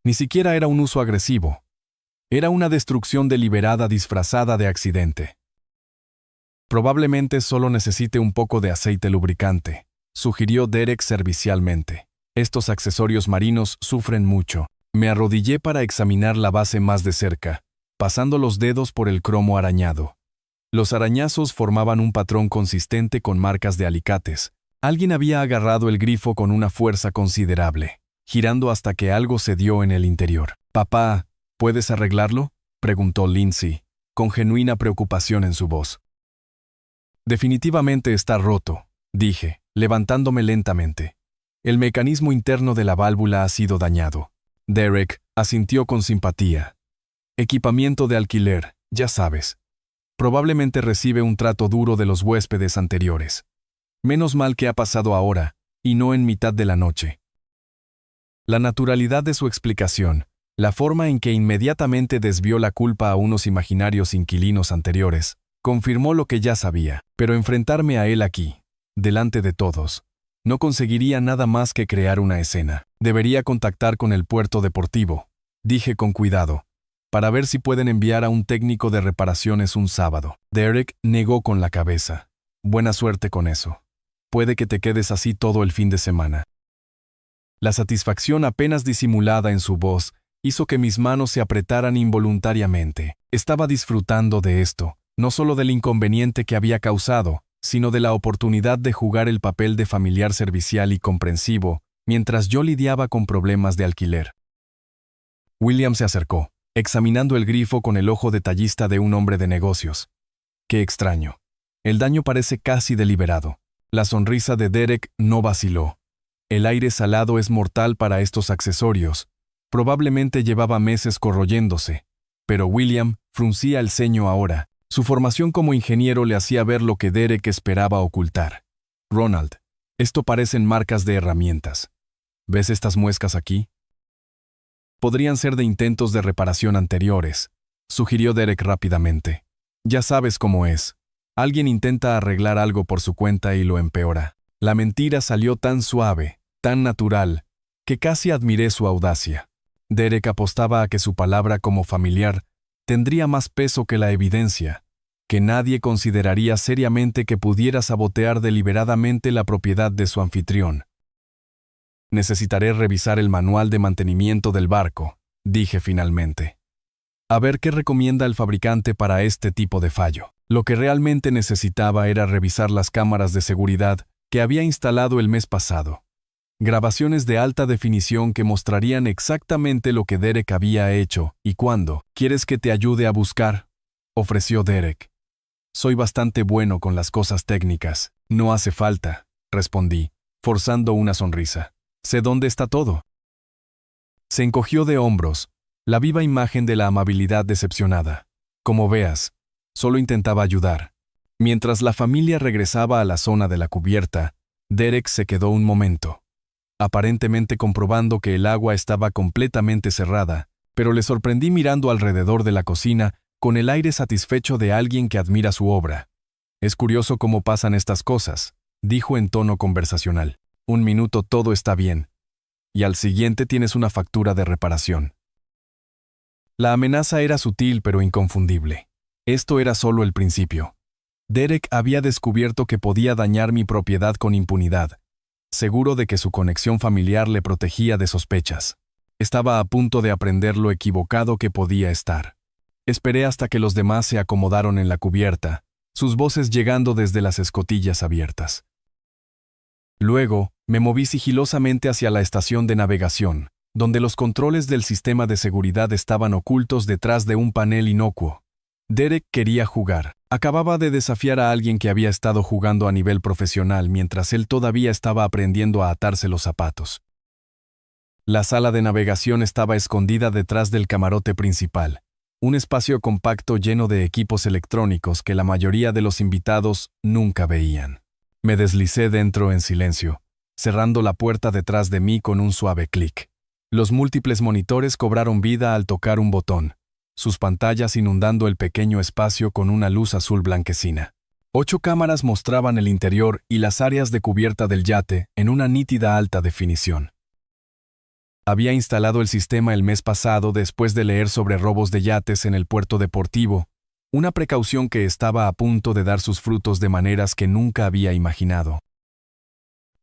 Speaker 1: Ni siquiera era un uso agresivo. Era una destrucción deliberada disfrazada de accidente. Probablemente solo necesite un poco de aceite lubricante, sugirió Derek servicialmente. Estos accesorios marinos sufren mucho. Me arrodillé para examinar la base más de cerca, pasando los dedos por el cromo arañado. Los arañazos formaban un patrón consistente con marcas de alicates. Alguien había agarrado el grifo con una fuerza considerable, girando hasta que algo cedió en el interior. «Papá, ¿puedes arreglarlo?», preguntó Lindsay, con genuina preocupación en su voz. «Definitivamente está roto», dije, levantándome lentamente. «El mecanismo interno de la válvula ha sido dañado». Derek asintió con simpatía. «Equipamiento de alquiler, ya sabes. Probablemente recibe un trato duro de los huéspedes anteriores. Menos mal que ha pasado ahora, y no en mitad de la noche». La naturalidad de su explicación, la forma en que inmediatamente desvió la culpa a unos imaginarios inquilinos anteriores, confirmó lo que ya sabía, pero enfrentarme a él aquí, delante de todos, no conseguiría nada más que crear una escena. Debería contactar con el puerto deportivo, dije con cuidado, para ver si pueden enviar a un técnico de reparaciones un sábado. Derek negó con la cabeza. Buena suerte con eso. Puede que te quedes así todo el fin de semana. La satisfacción apenas disimulada en su voz hizo que mis manos se apretaran involuntariamente. Estaba disfrutando de esto, no solo del inconveniente que había causado, sino de la oportunidad de jugar el papel de familiar servicial y comprensivo, mientras yo lidiaba con problemas de alquiler. William se acercó, examinando el grifo con el ojo detallista de un hombre de negocios. Qué extraño. El daño parece casi deliberado. La sonrisa de Derek no vaciló. El aire salado es mortal para estos accesorios. Probablemente llevaba meses corroyéndose, pero William fruncía el ceño ahora. Su formación como ingeniero le hacía ver lo que Derek esperaba ocultar. «Ronald, esto parecen marcas de herramientas. ¿Ves estas muescas aquí? Podrían ser de intentos de reparación anteriores», sugirió Derek rápidamente. «Ya sabes cómo es. Alguien intenta arreglar algo por su cuenta y lo empeora». La mentira salió tan suave, tan natural, que casi admiré su audacia. Derek apostaba a que su palabra como familiar tendría más peso que la evidencia, que nadie consideraría seriamente que pudiera sabotear deliberadamente la propiedad de su anfitrión. «Necesitaré revisar el manual de mantenimiento del barco», dije finalmente. «A ver qué recomienda el fabricante para este tipo de fallo». Lo que realmente necesitaba era revisar las cámaras de seguridad que había instalado el mes pasado. Grabaciones de alta definición que mostrarían exactamente lo que Derek había hecho y cuándo. «¿Quieres que te ayude a buscar?», ofreció Derek. «Soy bastante bueno con las cosas técnicas». «No hace falta», respondí, forzando una sonrisa. «Sé dónde está todo». Se encogió de hombros, la viva imagen de la amabilidad decepcionada. «Como veas, solo intentaba ayudar». Mientras la familia regresaba a la zona de la cubierta, Derek se quedó un momento, aparentemente comprobando que el agua estaba completamente cerrada, pero le sorprendí mirando alrededor de la cocina con el aire satisfecho de alguien que admira su obra. «Es curioso cómo pasan estas cosas», dijo en tono conversacional. «Un minuto todo está bien, y al siguiente tienes una factura de reparación». La amenaza era sutil pero inconfundible. Esto era solo el principio. Derek había descubierto que podía dañar mi propiedad con impunidad, seguro de que su conexión familiar le protegía de sospechas. Estaba a punto de aprender lo equivocado que podía estar. Esperé hasta que los demás se acomodaron en la cubierta, sus voces llegando desde las escotillas abiertas. Luego, me moví sigilosamente hacia la estación de navegación, donde los controles del sistema de seguridad estaban ocultos detrás de un panel inocuo. Derek quería jugar. Acababa de desafiar a alguien que había estado jugando a nivel profesional mientras él todavía estaba aprendiendo a atarse los zapatos. La sala de navegación estaba escondida detrás del camarote principal, un espacio compacto lleno de equipos electrónicos que la mayoría de los invitados nunca veían. Me deslicé dentro en silencio, cerrando la puerta detrás de mí con un suave clic. Los múltiples monitores cobraron vida al tocar un botón, sus pantallas inundando el pequeño espacio con una luz azul blanquecina. 8 cámaras mostraban el interior y las áreas de cubierta del yate en una nítida alta definición. Había instalado el sistema el mes pasado después de leer sobre robos de yates en el puerto deportivo, una precaución que estaba a punto de dar sus frutos de maneras que nunca había imaginado.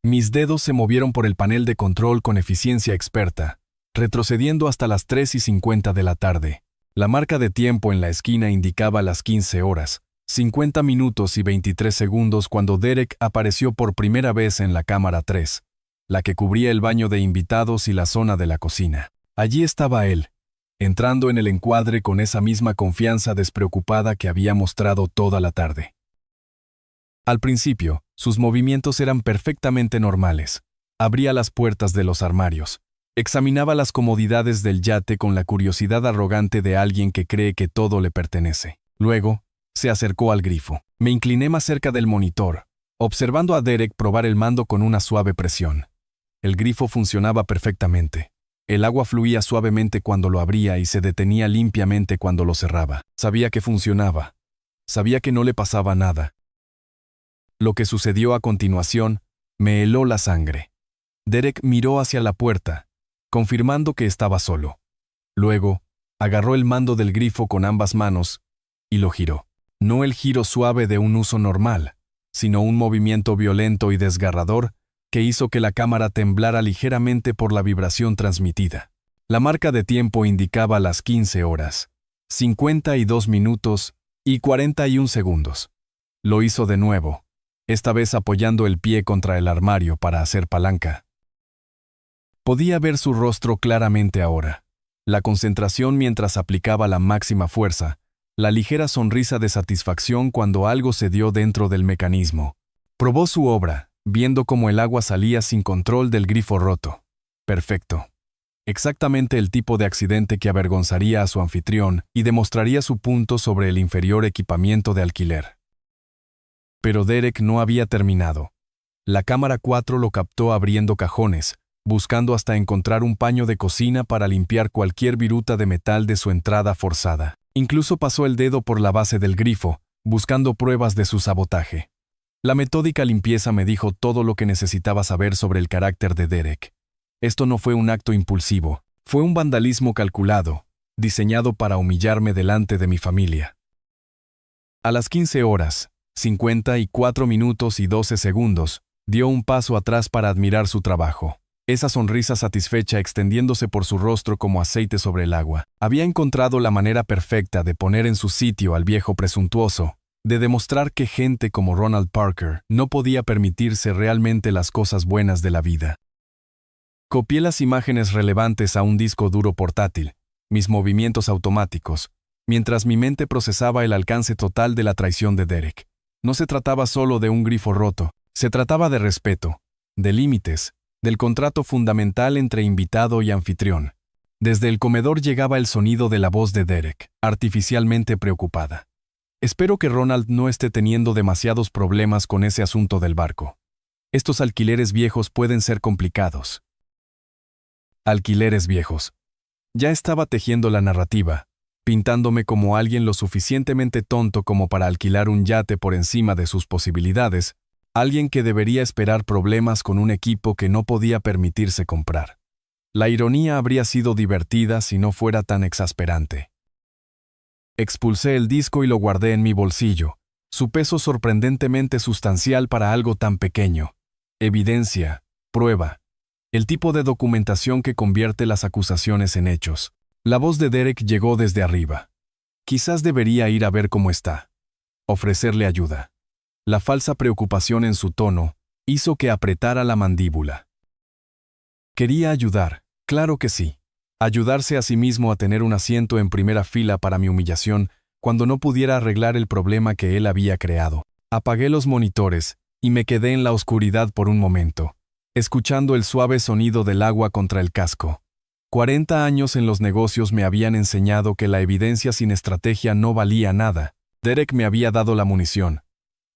Speaker 1: Mis dedos se movieron por el panel de control con eficiencia experta, retrocediendo hasta las 3:50 de la tarde. La marca de tiempo en la esquina indicaba las 15 horas, 50 minutos y 23 segundos cuando Derek apareció por primera vez en la cámara 3, la que cubría el baño de invitados y la zona de la cocina. Allí estaba él, entrando en el encuadre con esa misma confianza despreocupada que había mostrado toda la tarde. Al principio, sus movimientos eran perfectamente normales. Abría las puertas de los armarios. Examinaba las comodidades del yate con la curiosidad arrogante de alguien que cree que todo le pertenece. Luego, se acercó al grifo. Me incliné más cerca del monitor, observando a Derek probar el mando con una suave presión. El grifo funcionaba perfectamente. El agua fluía suavemente cuando lo abría y se detenía limpiamente cuando lo cerraba. Sabía que funcionaba. Sabía que no le pasaba nada. Lo que sucedió a continuación me heló la sangre. Derek miró hacia la puerta, confirmando que estaba solo. Luego, agarró el mando del grifo con ambas manos y lo giró. No el giro suave de un uso normal, sino un movimiento violento y desgarrador que hizo que la cámara temblara ligeramente por la vibración transmitida. La marca de tiempo indicaba las 15 horas, 52 minutos y 41 segundos. Lo hizo de nuevo, esta vez apoyando el pie contra el armario para hacer palanca. Podía ver su rostro claramente ahora, la concentración mientras aplicaba la máxima fuerza, la ligera sonrisa de satisfacción cuando algo se dio dentro del mecanismo. Probó su obra, viendo cómo el agua salía sin control del grifo roto. Perfecto. Exactamente el tipo de accidente que avergonzaría a su anfitrión y demostraría su punto sobre el inferior equipamiento de alquiler. Pero Derek no había terminado. La cámara 4 lo captó abriendo cajones, buscando hasta encontrar un paño de cocina para limpiar cualquier viruta de metal de su entrada forzada. Incluso pasó el dedo por la base del grifo, buscando pruebas de su sabotaje. La metódica limpieza me dijo todo lo que necesitaba saber sobre el carácter de Derek. Esto no fue un acto impulsivo, fue un vandalismo calculado, diseñado para humillarme delante de mi familia. A las 15 horas, 54 minutos y 12 segundos, dio un paso atrás para admirar su trabajo. Esa sonrisa satisfecha extendiéndose por su rostro como aceite sobre el agua. Había encontrado la manera perfecta de poner en su sitio al viejo presuntuoso, de demostrar que gente como Ronald Parker no podía permitirse realmente las cosas buenas de la vida. Copié las imágenes relevantes a un disco duro portátil, mis movimientos automáticos, mientras mi mente procesaba el alcance total de la traición de Derek. No se trataba solo de un grifo roto, se trataba de respeto, de límites, del contrato fundamental entre invitado y anfitrión. Desde el comedor llegaba el sonido de la voz de Derek, artificialmente preocupada. Espero que Ronald no esté teniendo demasiados problemas con ese asunto del barco. Estos alquileres viejos pueden ser complicados. Alquileres viejos. Ya estaba tejiendo la narrativa, pintándome como alguien lo suficientemente tonto como para alquilar un yate por encima de sus posibilidades, alguien que debería esperar problemas con un equipo que no podía permitirse comprar. La ironía habría sido divertida si no fuera tan exasperante. Expulsé el disco y lo guardé en mi bolsillo, su peso sorprendentemente sustancial para algo tan pequeño. Evidencia, prueba, el tipo de documentación que convierte las acusaciones en hechos. La voz de Derek llegó desde arriba. Quizás debería ir a ver cómo está. Ofrecerle ayuda. La falsa preocupación en su tono hizo que apretara la mandíbula. Quería ayudar, Claro que sí. Ayudarse a sí mismo a tener un asiento en primera fila para mi humillación cuando no pudiera arreglar el problema que él había creado. Apagué los monitores y me quedé en la oscuridad por un momento, escuchando el suave sonido del agua contra el casco. 40 años en los negocios me habían enseñado que la evidencia sin estrategia no valía nada. Derek me había dado la munición,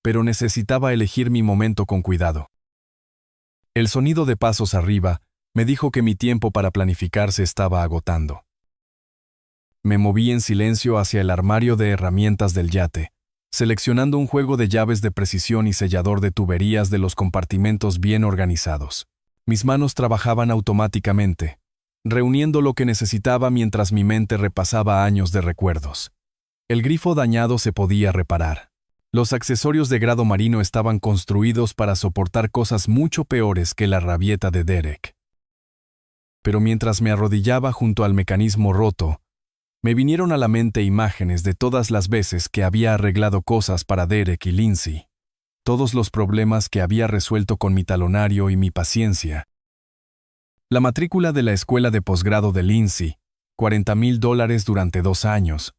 Speaker 1: pero necesitaba elegir mi momento con cuidado. El sonido de pasos arriba me dijo que mi tiempo para planificar se estaba agotando. Me moví en silencio hacia el armario de herramientas del yate, seleccionando un juego de llaves de precisión y sellador de tuberías de los compartimentos bien organizados. Mis manos trabajaban automáticamente, reuniendo lo que necesitaba mientras mi mente repasaba años de recuerdos. El grifo dañado se podía reparar. Los accesorios de grado marino estaban construidos para soportar cosas mucho peores que la rabieta de Derek. Pero mientras me arrodillaba junto al mecanismo roto, me vinieron a la mente imágenes de todas las veces que había arreglado cosas para Derek y Lindsay, todos los problemas que había resuelto con mi talonario y mi paciencia. La matrícula de la escuela de posgrado de Lindsay, $40,000 durante 2 años.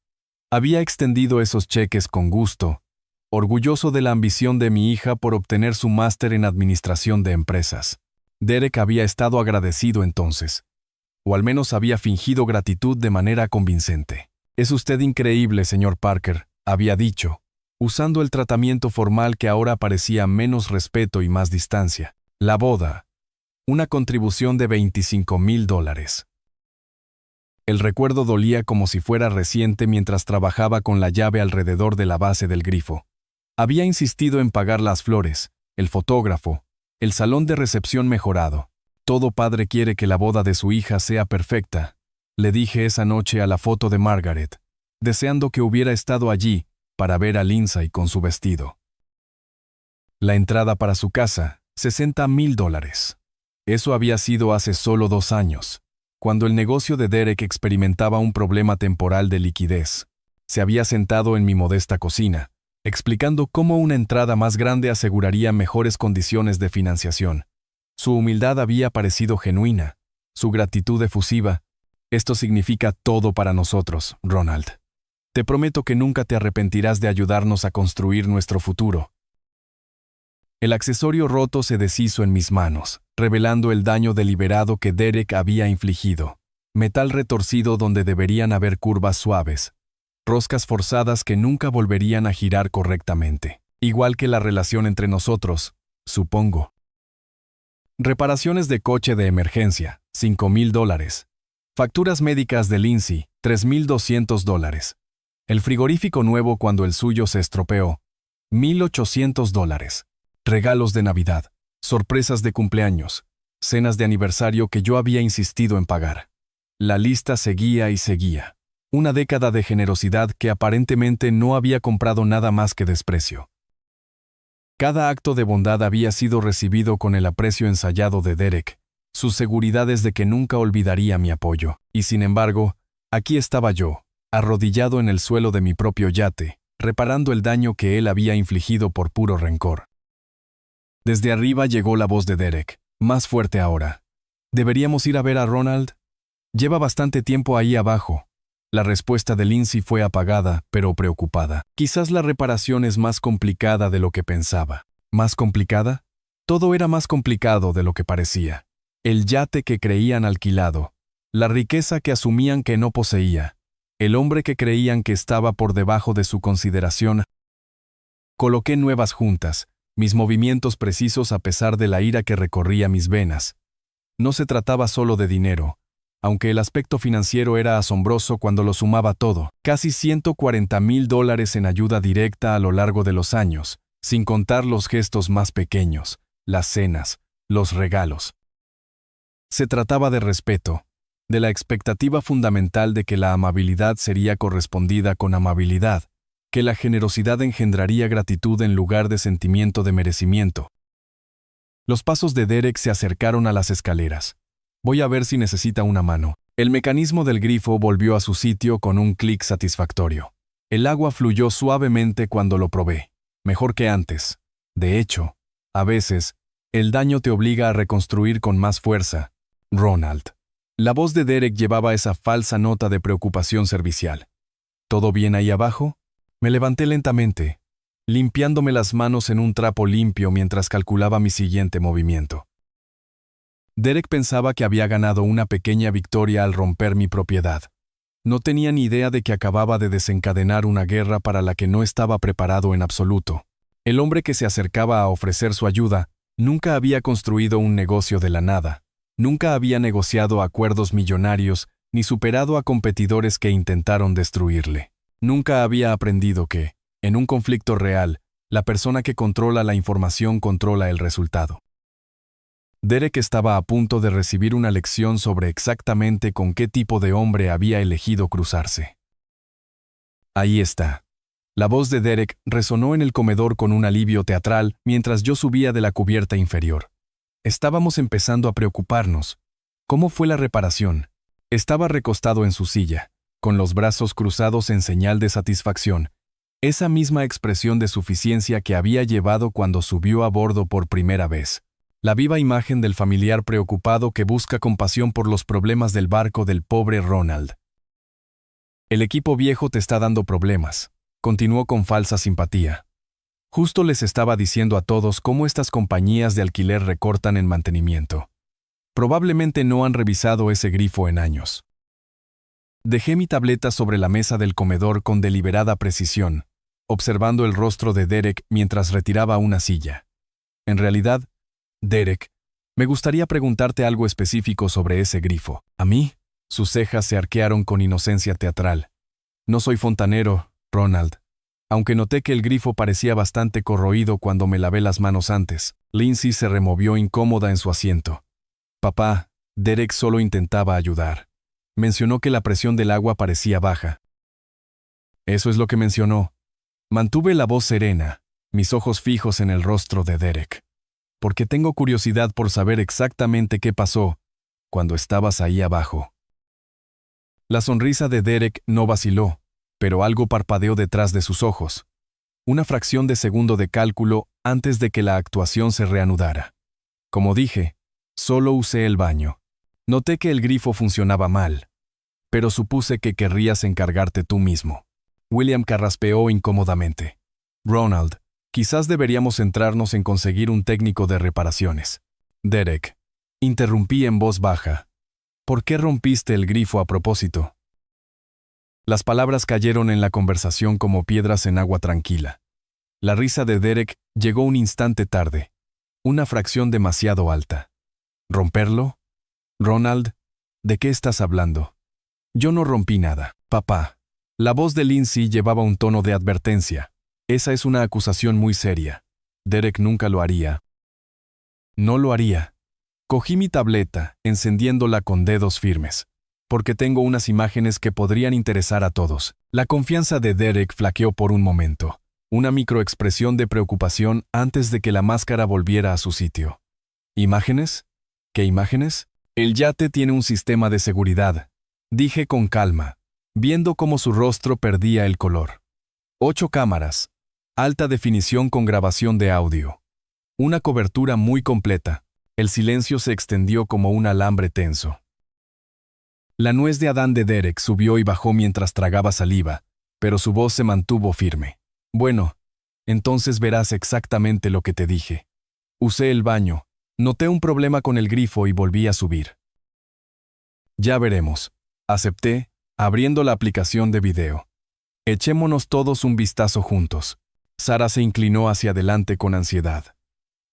Speaker 1: Había extendido esos cheques con gusto, orgulloso de la ambición de mi hija por obtener su máster en administración de empresas. Derek había estado agradecido entonces, o al menos había fingido gratitud de manera convincente. «Es usted increíble, señor Parker», había dicho, usando el tratamiento formal que ahora parecía menos respeto y más distancia. La boda. Una contribución de $25,000. El recuerdo dolía como si fuera reciente mientras trabajaba con la llave alrededor de la base del grifo. Había insistido en pagar las flores, el fotógrafo, el salón de recepción mejorado. Todo padre quiere que la boda de su hija sea perfecta, le dije esa noche a la foto de Margaret, deseando que hubiera estado allí para ver a Lindsay con su vestido. La entrada para su casa, $60,000. Eso había sido hace solo 2 años, cuando el negocio de Derek experimentaba un problema temporal de liquidez. Se había sentado en mi modesta cocina, explicando cómo una entrada más grande aseguraría mejores condiciones de financiación. Su humildad había parecido genuina, su gratitud efusiva. «Esto significa todo para nosotros, Ronald. Te prometo que nunca te arrepentirás de ayudarnos a construir nuestro futuro». El accesorio roto se deshizo en mis manos, revelando el daño deliberado que Derek había infligido. Metal retorcido donde deberían haber curvas suaves. Roscas forzadas que nunca volverían a girar correctamente. Igual que la relación entre nosotros, supongo. Reparaciones de coche de emergencia, $5,000. Facturas médicas de Lindsay, $3,200. El frigorífico nuevo cuando el suyo se estropeó, $1,800. Regalos de Navidad, sorpresas de cumpleaños, cenas de aniversario que yo había insistido en pagar. La lista seguía y seguía. Una década de generosidad que aparentemente no había comprado nada más que desprecio. Cada acto de bondad había sido recibido con el aprecio ensayado de Derek, sus seguridades de que nunca olvidaría mi apoyo. Y sin embargo, aquí estaba yo, arrodillado en el suelo de mi propio yate, reparando el daño que él había infligido por puro rencor. Desde arriba llegó la voz de Derek, más fuerte ahora. ¿Deberíamos ir a ver a Ronald? Lleva bastante tiempo ahí abajo. La respuesta de Lindsay fue apagada, pero preocupada. Quizás la reparación es más complicada de lo que pensaba. ¿Más complicada? Todo era más complicado de lo que parecía. El yate que creían alquilado, la riqueza que asumían que no poseía, el hombre que creían que estaba por debajo de su consideración. Coloqué nuevas juntas, mis movimientos precisos a pesar de la ira que recorría mis venas. No se trataba solo de dinero, aunque el aspecto financiero era asombroso cuando lo sumaba todo, casi $140,000 en ayuda directa a lo largo de los años, sin contar los gestos más pequeños, las cenas, los regalos. Se trataba de respeto, de la expectativa fundamental de que la amabilidad sería correspondida con amabilidad, que la generosidad engendraría gratitud en lugar de sentimiento de merecimiento. Los pasos de Derek se acercaron a las escaleras. Voy a ver si necesita una mano. El mecanismo del grifo volvió a su sitio con un clic satisfactorio. El agua fluyó suavemente cuando lo probé, mejor que antes. De hecho, a veces, el daño te obliga a reconstruir con más fuerza. Ronald. La voz de Derek llevaba esa falsa nota de preocupación servicial. ¿Todo bien ahí abajo? Me levanté lentamente, limpiándome las manos en un trapo limpio mientras calculaba mi siguiente movimiento. Derek pensaba que había ganado una pequeña victoria al romper mi propiedad. No tenía ni idea de que acababa de desencadenar una guerra para la que no estaba preparado en absoluto. El hombre que se acercaba a ofrecer su ayuda nunca había construido un negocio de la nada, nunca había negociado acuerdos millonarios ni superado a competidores que intentaron destruirle. Nunca había aprendido que, en un conflicto real, la persona que controla la información controla el resultado. Derek estaba a punto de recibir una lección sobre exactamente con qué tipo de hombre había elegido cruzarse. Ahí está. La voz de Derek resonó en el comedor con un alivio teatral mientras yo subía de la cubierta inferior. Estábamos empezando a preocuparnos. ¿Cómo fue la reparación? Estaba recostado en su silla, con los brazos cruzados en señal de satisfacción, esa misma expresión de suficiencia que había llevado cuando subió a bordo por primera vez. La viva imagen del familiar preocupado que busca compasión por los problemas del barco del pobre Ronald. El equipo viejo te está dando problemas, continuó con falsa simpatía. Justo les estaba diciendo a todos cómo estas compañías de alquiler recortan en mantenimiento. Probablemente no han revisado ese grifo en años. Dejé mi tableta sobre la mesa del comedor con deliberada precisión, observando el rostro de Derek mientras retiraba una silla. En realidad, Derek, me gustaría preguntarte algo específico sobre ese grifo. ¿A mí? Sus cejas se arquearon con inocencia teatral. No soy fontanero, Ronald. Aunque noté que el grifo parecía bastante corroído cuando me lavé las manos antes. Lindsay se removió incómoda en su asiento. Papá, Derek solo intentaba ayudar. Mencionó que la presión del agua parecía baja. Eso es lo que mencionó. Mantuve la voz serena, mis ojos fijos en el rostro de Derek. Porque tengo curiosidad por saber exactamente qué pasó cuando estabas ahí abajo. La sonrisa de Derek no vaciló, pero algo parpadeó detrás de sus ojos. Una fracción de segundo de cálculo antes de que la actuación se reanudara. Como dije, solo usé el baño. Noté que el grifo funcionaba mal, pero supuse que querrías encargarte tú mismo. William carraspeó incómodamente. Ronald, quizás deberíamos centrarnos en conseguir un técnico de reparaciones. Derek, interrumpí en voz baja. ¿Por qué rompiste el grifo a propósito? Las palabras cayeron en la conversación como piedras en agua tranquila. La risa de Derek llegó un instante tarde, una fracción demasiado alta. ¿Romperlo? Ronald, ¿de qué estás hablando? Yo no rompí nada, papá. La voz de Lindsay llevaba un tono de advertencia. Esa es una acusación muy seria. Derek nunca lo haría. No lo haría. Cogí mi tableta, encendiéndola con dedos firmes, porque tengo unas imágenes que podrían interesar a todos. La confianza de Derek flaqueó por un momento, una microexpresión de preocupación antes de que la máscara volviera a su sitio. ¿Imágenes? ¿Qué imágenes? El yate tiene un sistema de seguridad, dije con calma, viendo cómo su rostro perdía el color. 8 cámaras, alta definición con grabación de audio. Una cobertura muy completa. El silencio se extendió como un alambre tenso. La nuez de Adán de Derek subió y bajó mientras tragaba saliva, pero su voz se mantuvo firme. Bueno, entonces verás exactamente lo que te dije. Usé el baño, noté un problema con el grifo y volví a subir. Ya veremos, acepté, abriendo la aplicación de video. Echémonos todos un vistazo juntos. Sara se inclinó hacia adelante con ansiedad.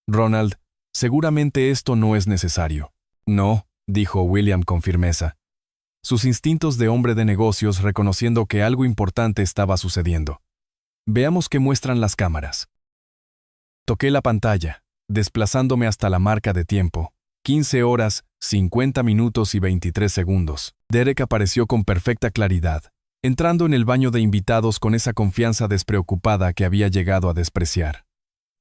Speaker 1: Ronald, seguramente esto no es necesario. No, dijo William con firmeza. Sus instintos de hombre de negocios reconociendo que algo importante estaba sucediendo. Veamos qué muestran las cámaras. Toqué la pantalla, desplazándome hasta la marca de tiempo. 15 horas, 50 minutos y 23 segundos. Derek apareció con perfecta claridad, entrando en el baño de invitados con esa confianza despreocupada que había llegado a despreciar.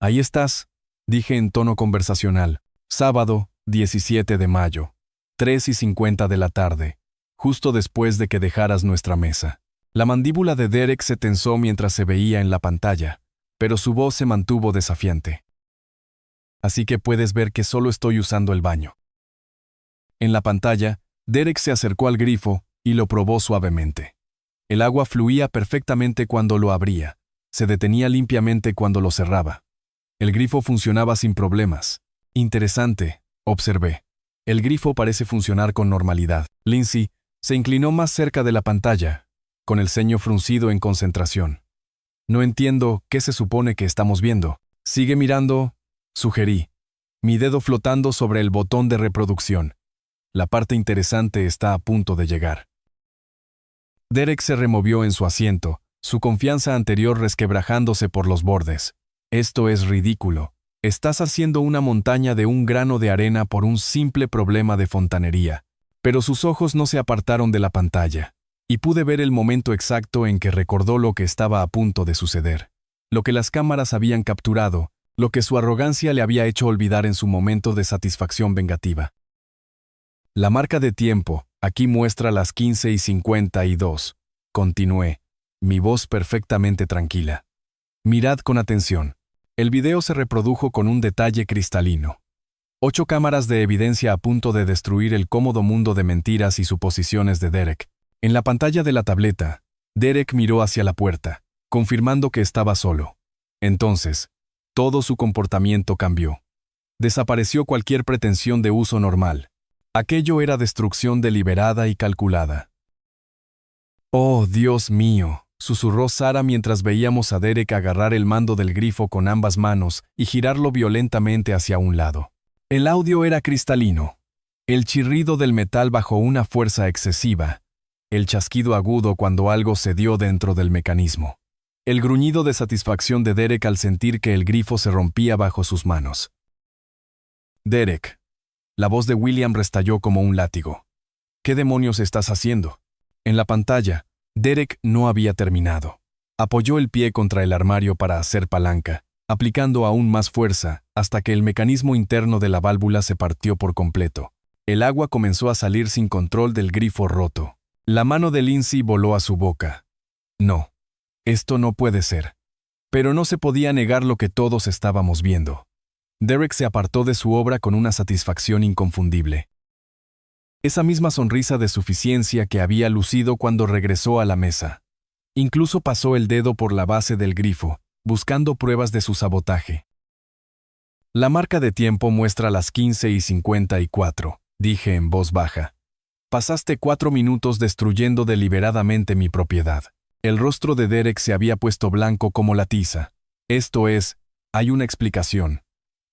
Speaker 1: Ahí estás, dije en tono conversacional. Sábado, 17 de mayo, 3:50 de la tarde, justo después de que dejaras nuestra mesa. La mandíbula de Derek se tensó mientras se veía en la pantalla, pero su voz se mantuvo desafiante. Así que puedes ver que solo estoy usando el baño. En la pantalla, Derek se acercó al grifo y lo probó suavemente. El agua fluía perfectamente cuando lo abría, se detenía limpiamente cuando lo cerraba. El grifo funcionaba sin problemas. Interesante, observé. El grifo parece funcionar con normalidad. Lindsay se inclinó más cerca de la pantalla, con el ceño fruncido en concentración. No entiendo qué se supone que estamos viendo. Sigue mirando, sugerí, mi dedo flotando sobre el botón de reproducción. La parte interesante está a punto de llegar. Derek se removió en su asiento, su confianza anterior resquebrajándose por los bordes. Esto es ridículo. Estás haciendo una montaña de un grano de arena por un simple problema de fontanería. Pero sus ojos no se apartaron de la pantalla, y pude ver el momento exacto en que recordó lo que estaba a punto de suceder. Lo que las cámaras habían capturado, lo que su arrogancia le había hecho olvidar en su momento de satisfacción vengativa. La marca de tiempo, aquí muestra las 15:52. Continué, mi voz perfectamente tranquila. Mirad con atención. El video se reprodujo con un detalle cristalino. 8 cámaras de evidencia a punto de destruir el cómodo mundo de mentiras y suposiciones de Derek. En la pantalla de la tableta, Derek miró hacia la puerta, confirmando que estaba solo. Entonces, todo su comportamiento cambió. Desapareció cualquier pretensión de uso normal. Aquello era destrucción deliberada y calculada. «Oh, Dios mío», susurró Sara mientras veíamos a Derek agarrar el mando del grifo con ambas manos y girarlo violentamente hacia un lado. El audio era cristalino. El chirrido del metal bajo una fuerza excesiva. El chasquido agudo cuando algo cedió dentro del mecanismo. El gruñido de satisfacción de Derek al sentir que el grifo se rompía bajo sus manos. «Derek». La voz de William restalló como un látigo. «¿Qué demonios estás haciendo?» En la pantalla, Derek no había terminado. Apoyó el pie contra el armario para hacer palanca, aplicando aún más fuerza, hasta que el mecanismo interno de la válvula se partió por completo. El agua comenzó a salir sin control del grifo roto. La mano de Lindsay voló a su boca. No. Esto no puede ser. Pero no se podía negar lo que todos estábamos viendo. Derek se apartó de su obra con una satisfacción inconfundible. Esa misma sonrisa de suficiencia que había lucido cuando regresó a la mesa. Incluso pasó el dedo por la base del grifo, buscando pruebas de su sabotaje. La marca de tiempo muestra las 15:54, dije en voz baja. Pasaste 4 minutos destruyendo deliberadamente mi propiedad. El rostro de Derek se había puesto blanco como la tiza. Esto es, hay una explicación.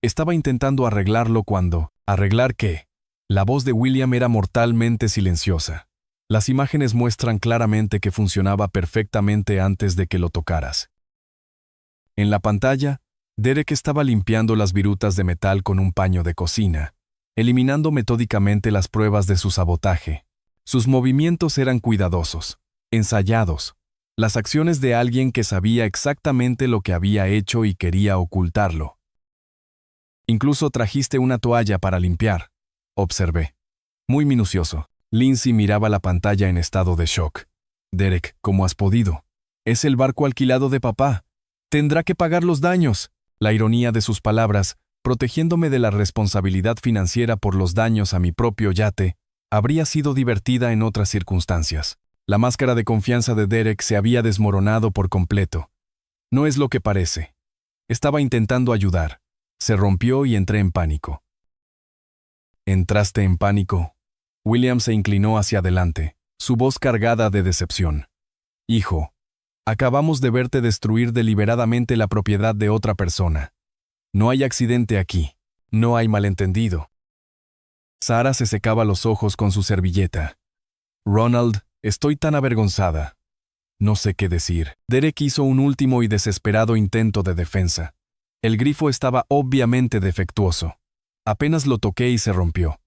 Speaker 1: Estaba intentando arreglarlo cuando... ¿Arreglar qué? La voz de William era mortalmente silenciosa. Las imágenes muestran claramente que funcionaba perfectamente antes de que lo tocaras. En la pantalla, Derek estaba limpiando las virutas de metal con un paño de cocina, eliminando metódicamente las pruebas de su sabotaje. Sus movimientos eran cuidadosos, ensayados, las acciones de alguien que sabía exactamente lo que había hecho y quería ocultarlo. Incluso trajiste una toalla para limpiar, observé. Muy minucioso. Lindsay miraba la pantalla en estado de shock. Derek, ¿cómo has podido? Es el barco alquilado de papá. Tendrá que pagar los daños. La ironía de sus palabras, protegiéndome de la responsabilidad financiera por los daños a mi propio yate, habría sido divertida en otras circunstancias. La máscara de confianza de Derek se había desmoronado por completo. No es lo que parece. Estaba intentando ayudar. Se rompió y entré en pánico. ¿Entraste en pánico? William se inclinó hacia adelante, su voz cargada de decepción. Hijo, acabamos de verte destruir deliberadamente la propiedad de otra persona. No hay accidente aquí. No hay malentendido. Sara se secaba los ojos con su servilleta. Ronald, estoy tan avergonzada. No sé qué decir. Derek hizo un último y desesperado intento de defensa. El grifo estaba obviamente defectuoso. Apenas lo toqué y se rompió.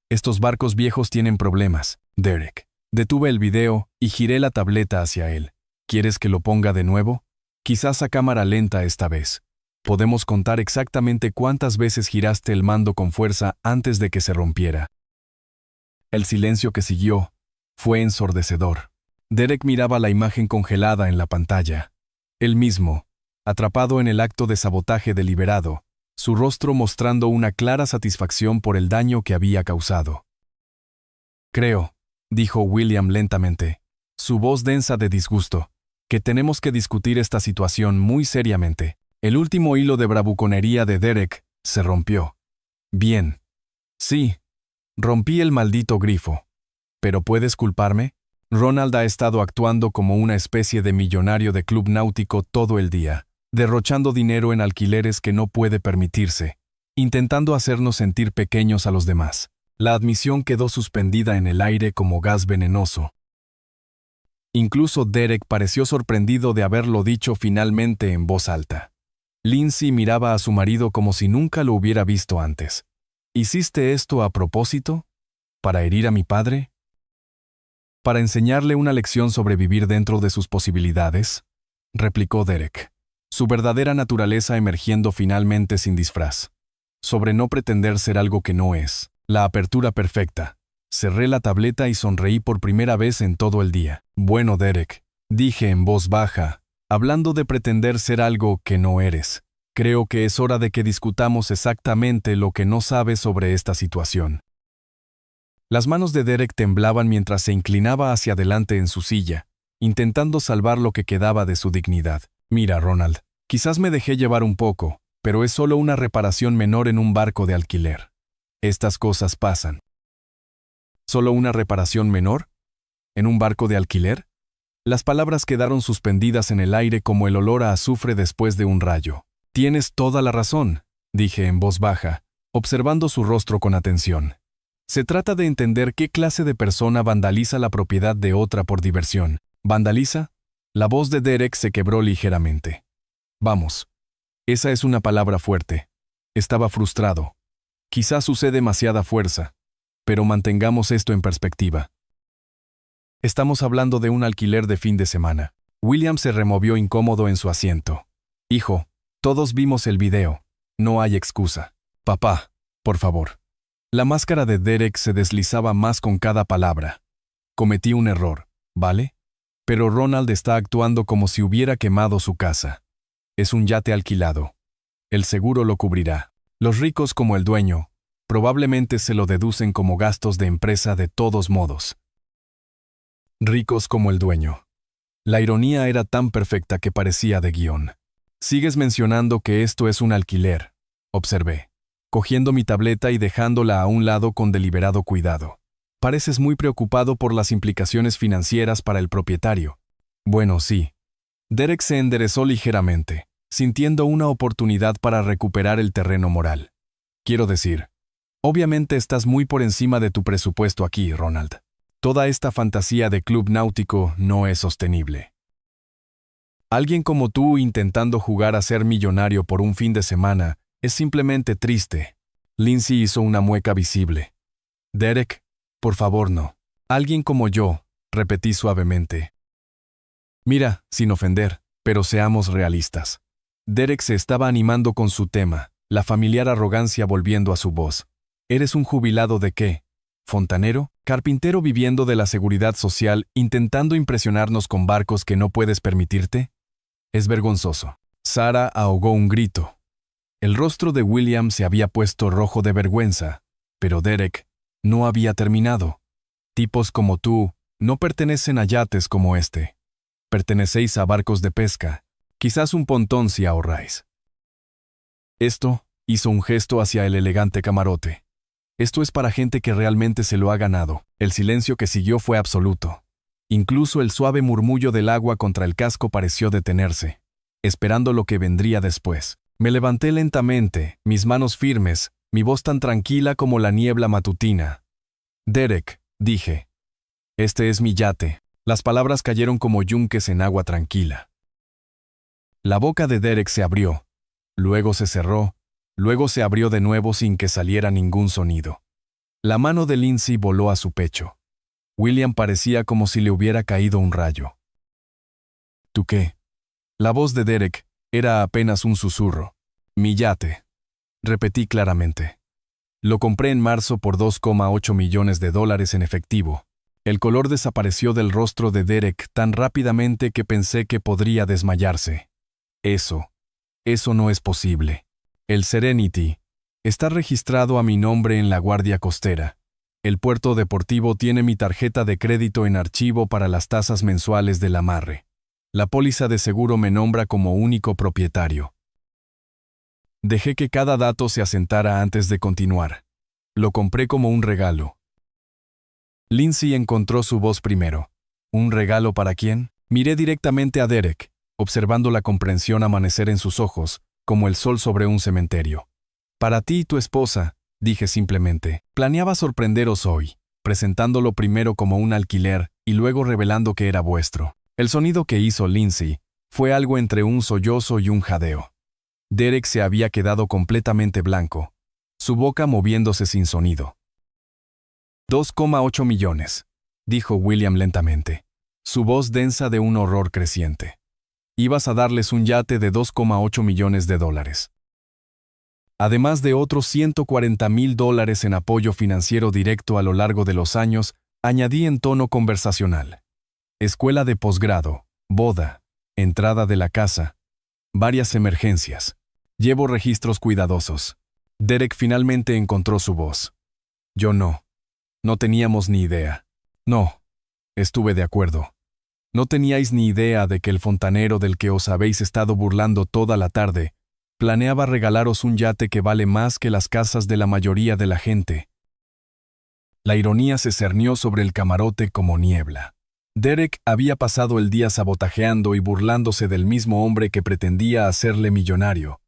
Speaker 1: Estos barcos viejos tienen problemas, Derek. Detuve el video y giré la tableta hacia él. ¿Quieres que lo ponga de nuevo? Quizás a cámara lenta esta vez. Podemos contar exactamente cuántas veces giraste el mando con fuerza antes de que se rompiera. El silencio que siguió fue ensordecedor. Derek miraba la imagen congelada en la pantalla. Él mismo, atrapado en el acto de sabotaje deliberado, su rostro mostrando una clara satisfacción por el daño que había causado. Creo, dijo William lentamente, su voz densa de disgusto, que tenemos que discutir esta situación muy seriamente. El último hilo de bravuconería de Derek se rompió. Bien. Sí, rompí el maldito grifo. ¿Pero puedes culparme? Ronald ha estado actuando como una especie de millonario de club náutico todo el día, derrochando dinero en alquileres que no puede permitirse, intentando hacernos sentir pequeños a los demás. La admisión quedó suspendida en el aire como gas venenoso. Incluso Derek pareció sorprendido de haberlo dicho finalmente en voz alta. Lindsay miraba a su marido como si nunca lo hubiera visto antes. ¿Hiciste esto a propósito? ¿Para herir a mi padre? ¿Para enseñarle una lección sobre vivir dentro de sus posibilidades? Replicó Derek, su verdadera naturaleza emergiendo finalmente sin disfraz. Sobre no pretender ser algo que no es. La apertura perfecta. Cerré la tableta y sonreí por primera vez en todo el día. Bueno, Derek, dije en voz baja, hablando de pretender ser algo que no eres. Creo que es hora de que discutamos exactamente lo que no sabes sobre esta situación. Las manos de Derek temblaban mientras se inclinaba hacia adelante en su silla, intentando salvar lo que quedaba de su dignidad. Mira, Ronald, quizás me dejé llevar un poco, pero es solo una reparación menor en un barco de alquiler. Estas cosas pasan. ¿Solo una reparación menor? ¿En un barco de alquiler? Las palabras quedaron suspendidas en el aire como el olor a azufre después de un rayo. Tienes toda la razón, dije en voz baja, observando su rostro con atención. Se trata de entender qué clase de persona vandaliza la propiedad de otra por diversión. ¿Vandaliza? La voz de Derek se quebró ligeramente. Vamos. Esa es una palabra fuerte. Estaba frustrado. Quizás usé demasiada fuerza, pero mantengamos esto en perspectiva. Estamos hablando de un alquiler de fin de semana. William se removió incómodo en su asiento. Hijo, todos vimos el video. No hay excusa. Papá, por favor. La máscara de Derek se deslizaba más con cada palabra. Cometí un error, ¿vale? Pero Ronald está actuando como si hubiera quemado su casa. Es un yate alquilado. El seguro lo cubrirá. Los ricos como el dueño, probablemente se lo deducen como gastos de empresa de todos modos. Ricos como el dueño. La ironía era tan perfecta que parecía de guión. Sigues mencionando que esto es un alquiler, observé, cogiendo mi tableta y dejándola a un lado con deliberado cuidado. Pareces muy preocupado por las implicaciones financieras para el propietario. Bueno, sí. Derek se enderezó ligeramente, sintiendo una oportunidad para recuperar el terreno moral. Quiero decir, obviamente estás muy por encima de tu presupuesto aquí, Ronald. Toda esta fantasía de club náutico no es sostenible. Alguien como tú intentando jugar a ser millonario por un fin de semana es simplemente triste. Lindsay hizo una mueca visible. Derek, por favor no. Alguien como yo, repetí suavemente. Mira, sin ofender, pero seamos realistas. Derek se estaba animando con su tema, la familiar arrogancia volviendo a su voz. ¿Eres un jubilado de qué? ¿Fontanero? ¿Carpintero viviendo de la seguridad social intentando impresionarnos con barcos que no puedes permitirte? Es vergonzoso. Sarah ahogó un grito. El rostro de William se había puesto rojo de vergüenza, pero Derek no había terminado. Tipos como tú no pertenecen a yates como este. Pertenecéis a barcos de pesca, quizás un pontón si ahorráis. Esto hizo un gesto hacia el elegante camarote. Esto es para gente que realmente se lo ha ganado. El silencio que siguió fue absoluto. Incluso el suave murmullo del agua contra el casco pareció detenerse, esperando lo que vendría después. Me levanté lentamente, mis manos firmes, mi voz tan tranquila como la niebla matutina. Derek, dije. Este es mi yate. Las palabras cayeron como yunques en agua tranquila. La boca de Derek se abrió, luego se cerró, luego se abrió de nuevo sin que saliera ningún sonido. La mano de Lindsay voló a su pecho. William parecía como si le hubiera caído un rayo. ¿Tú qué? La voz de Derek era apenas un susurro. Mi yate. Repetí claramente. Lo compré en marzo por $2,8 millones en efectivo. El color desapareció del rostro de Derek tan rápidamente que pensé que podría desmayarse. Eso no es posible. El Serenity está registrado a mi nombre en la Guardia Costera. El puerto deportivo tiene mi tarjeta de crédito en archivo para las tasas mensuales del amarre. La póliza de seguro me nombra como único propietario. Dejé que cada dato se asentara antes de continuar. Lo compré como un regalo. Lindsay encontró su voz primero. ¿Un regalo para quién? Miré directamente a Derek, observando la comprensión amanecer en sus ojos, como el sol sobre un cementerio. Para ti y tu esposa, dije simplemente. Planeaba sorprenderos hoy, presentándolo primero como un alquiler y luego revelando que era vuestro. El sonido que hizo Lindsay fue algo entre un sollozo y un jadeo. Derek se había quedado completamente blanco, su boca moviéndose sin sonido. 2,8 millones, dijo William lentamente, su voz densa de un horror creciente. Ibas a darles un yate de 2,8 millones de dólares. Además de otros $140,000 en apoyo financiero directo a lo largo de los años, añadí en tono conversacional. Escuela de posgrado, boda, entrada de la casa, varias emergencias. Llevo registros cuidadosos. Derek finalmente encontró su voz. Yo no. No teníamos ni idea. No. Estuve de acuerdo. No teníais ni idea de que el fontanero del que os habéis estado burlando toda la tarde planeaba regalaros un yate que vale más que las casas de la mayoría de la gente. La ironía se cernió sobre el camarote como niebla. Derek había pasado el día sabotajeando y burlándose del mismo hombre que pretendía hacerle millonario.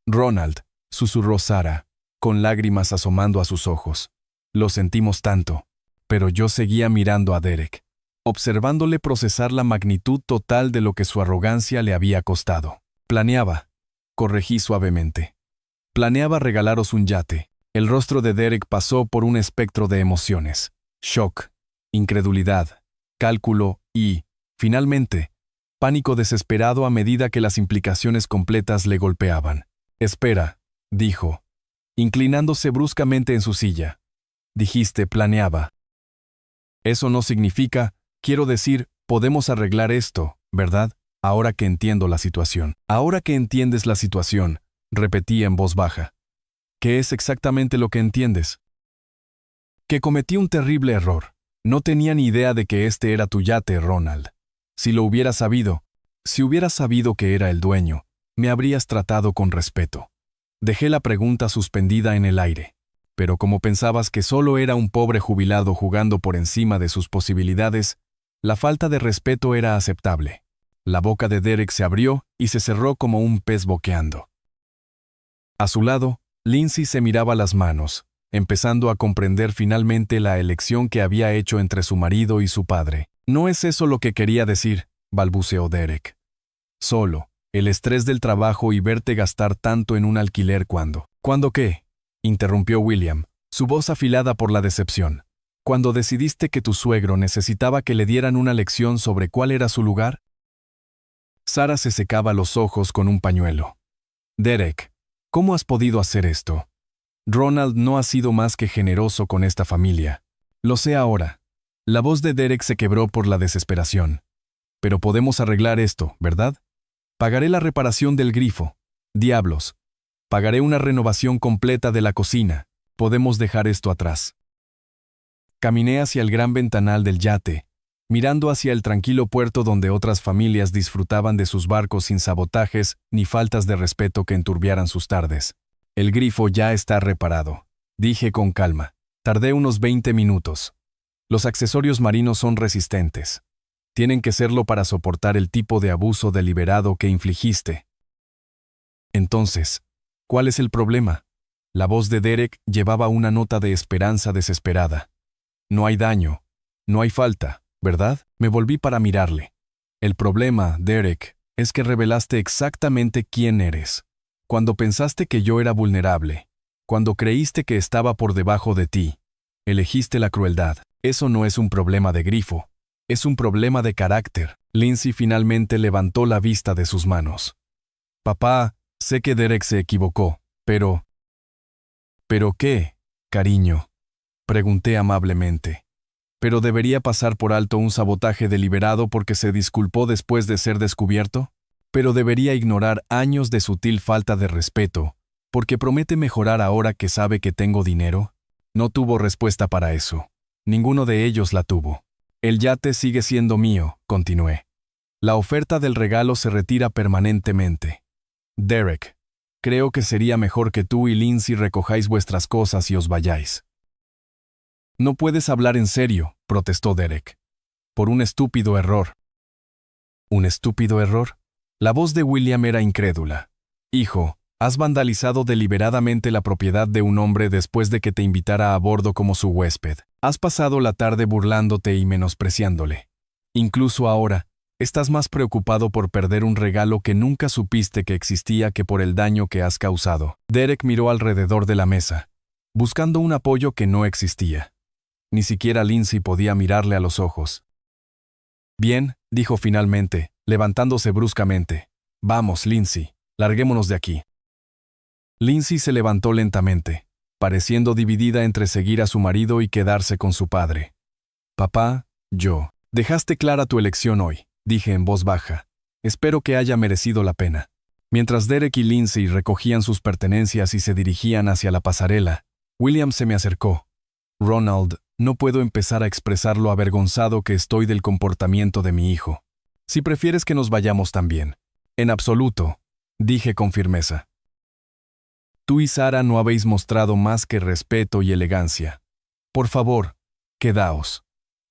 Speaker 1: Ronald, susurró Sara, con lágrimas asomando a sus ojos. Lo sentimos tanto, pero yo seguía mirando a Derek, observándole procesar la magnitud total de lo que su arrogancia le había costado. Planeaba, corregí suavemente. Planeaba regalaros un yate. El rostro de Derek pasó por un espectro de emociones. Shock, incredulidad, cálculo y, finalmente, pánico desesperado a medida que las implicaciones completas le golpeaban. Espera, dijo, inclinándose bruscamente en su silla. Dijiste planeaba. Eso no significa, quiero decir, podemos arreglar esto, ¿verdad? Ahora que entiendo la situación. Ahora que entiendes la situación, repetí en voz baja. ¿Qué es exactamente lo que entiendes? Que cometí un terrible error. No tenía ni idea de que este era tu yate, Ronald. Si lo hubiera sabido, si hubieras sabido que era el dueño, me habrías tratado con respeto. Dejé la pregunta suspendida en el aire. Pero como pensabas que solo era un pobre jubilado jugando por encima de sus posibilidades, la falta de respeto era aceptable. La boca de Derek se abrió y se cerró como un pez boqueando. A su lado, Lindsay se miraba las manos, empezando a comprender finalmente la elección que había hecho entre su marido y su padre. No es eso lo que quería decir, balbuceó Derek. Solo, el estrés del trabajo y verte gastar tanto en un alquiler cuando... ¿Cuándo qué? Interrumpió William, su voz afilada por la decepción. ¿Cuando decidiste que tu suegro necesitaba que le dieran una lección sobre cuál era su lugar? Sara se secaba los ojos con un pañuelo. Derek, ¿cómo has podido hacer esto? Ronald no ha sido más que generoso con esta familia. Lo sé ahora. La voz de Derek se quebró por la desesperación. Pero podemos arreglar esto, ¿verdad? Pagaré la reparación del grifo. Diablos. Pagaré una renovación completa de la cocina. Podemos dejar esto atrás. Caminé hacia el gran ventanal del yate, mirando hacia el tranquilo puerto donde otras familias disfrutaban de sus barcos sin sabotajes ni faltas de respeto que enturbiaran sus tardes. El grifo ya está reparado, dije con calma. Tardé unos 20 minutos. Los accesorios marinos son resistentes. Tienen que serlo para soportar el tipo de abuso deliberado que infligiste. Entonces, ¿cuál es el problema? La voz de Derek llevaba una nota de esperanza desesperada. No hay daño, no hay falta, ¿verdad? Me volví para mirarle. El problema, Derek, es que revelaste exactamente quién eres. Cuando pensaste que yo era vulnerable, cuando creíste que estaba por debajo de ti, elegiste la crueldad. Eso no es un problema de grifo, es un problema de carácter. Lindsay finalmente levantó la vista de sus manos. Papá, sé que Derek se equivocó, pero... ¿Pero qué, cariño? Pregunté amablemente. ¿Pero debería pasar por alto un sabotaje deliberado porque se disculpó después de ser descubierto? ¿Pero debería ignorar años de sutil falta de respeto porque promete mejorar ahora que sabe que tengo dinero? No tuvo respuesta para eso. Ninguno de ellos la tuvo. El yate sigue siendo mío, continué. La oferta del regalo se retira permanentemente. Derek, creo que sería mejor que tú y Lindsay recojáis vuestras cosas y os vayáis. No puedes hablar en serio, protestó Derek. Por un estúpido error. ¿Un estúpido error? La voz de William era incrédula. Hijo, has vandalizado deliberadamente la propiedad de un hombre después de que te invitara a bordo como su huésped. Has pasado la tarde burlándote y menospreciándole. Incluso ahora, estás más preocupado por perder un regalo que nunca supiste que existía que por el daño que has causado. Derek miró alrededor de la mesa, buscando un apoyo que no existía. Ni siquiera Lindsay podía mirarle a los ojos. Bien, dijo finalmente, levantándose bruscamente. Vamos, Lindsay, larguémonos de aquí. Lindsay se levantó lentamente, pareciendo dividida entre seguir a su marido y quedarse con su padre. Papá, dejaste clara tu elección hoy, dije en voz baja. Espero que haya merecido la pena. Mientras Derek y Lindsay recogían sus pertenencias y se dirigían hacia la pasarela, William se me acercó. Ronald, no puedo empezar a expresar lo avergonzado que estoy del comportamiento de mi hijo. Si prefieres que nos vayamos también. En absoluto, dije con firmeza. Tú y Sara no habéis mostrado más que respeto y elegancia. Por favor, quedaos.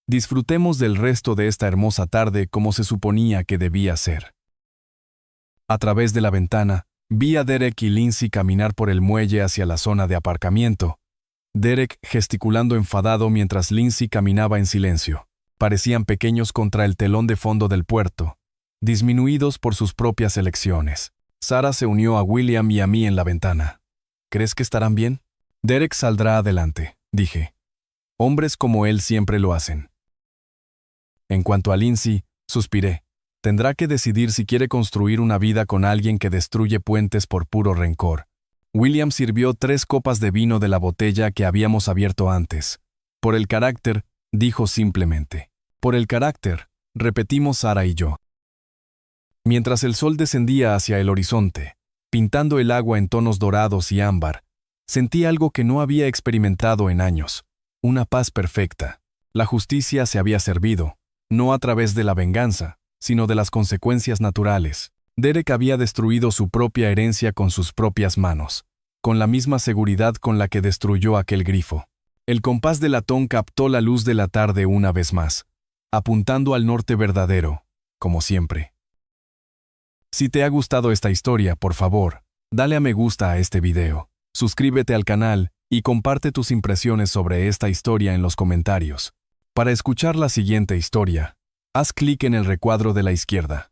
Speaker 1: Disfrutemos del resto de esta hermosa tarde como se suponía que debía ser. A través de la ventana, vi a Derek y Lindsay caminar por el muelle hacia la zona de aparcamiento. Derek gesticulando enfadado mientras Lindsay caminaba en silencio. Parecían pequeños contra el telón de fondo del puerto, disminuidos por sus propias elecciones. Sara se unió a William y a mí en la ventana. ¿Crees que estarán bien? Derek saldrá adelante, dije. Hombres como él siempre lo hacen. En cuanto a Lindsay, suspiré. Tendrá que decidir si quiere construir una vida con alguien que destruye puentes por puro rencor. William sirvió 3 copas de vino de la botella que habíamos abierto antes. Por el carácter, dijo simplemente. Por el carácter, repetimos Sara y yo. Mientras el sol descendía hacia el horizonte, pintando el agua en tonos dorados y ámbar, sentí algo que no había experimentado en años, una paz perfecta. La justicia se había servido, no a través de la venganza, sino de las consecuencias naturales. Derek había destruido su propia herencia con sus propias manos, con la misma seguridad con la que destruyó aquel grifo. El compás de latón captó la luz de la tarde una vez más, apuntando al norte verdadero, como siempre. Si te ha gustado esta historia, por favor, dale a me gusta a este video, suscríbete al canal y comparte tus impresiones sobre esta historia en los comentarios. Para escuchar la siguiente historia, haz clic en el recuadro de la izquierda.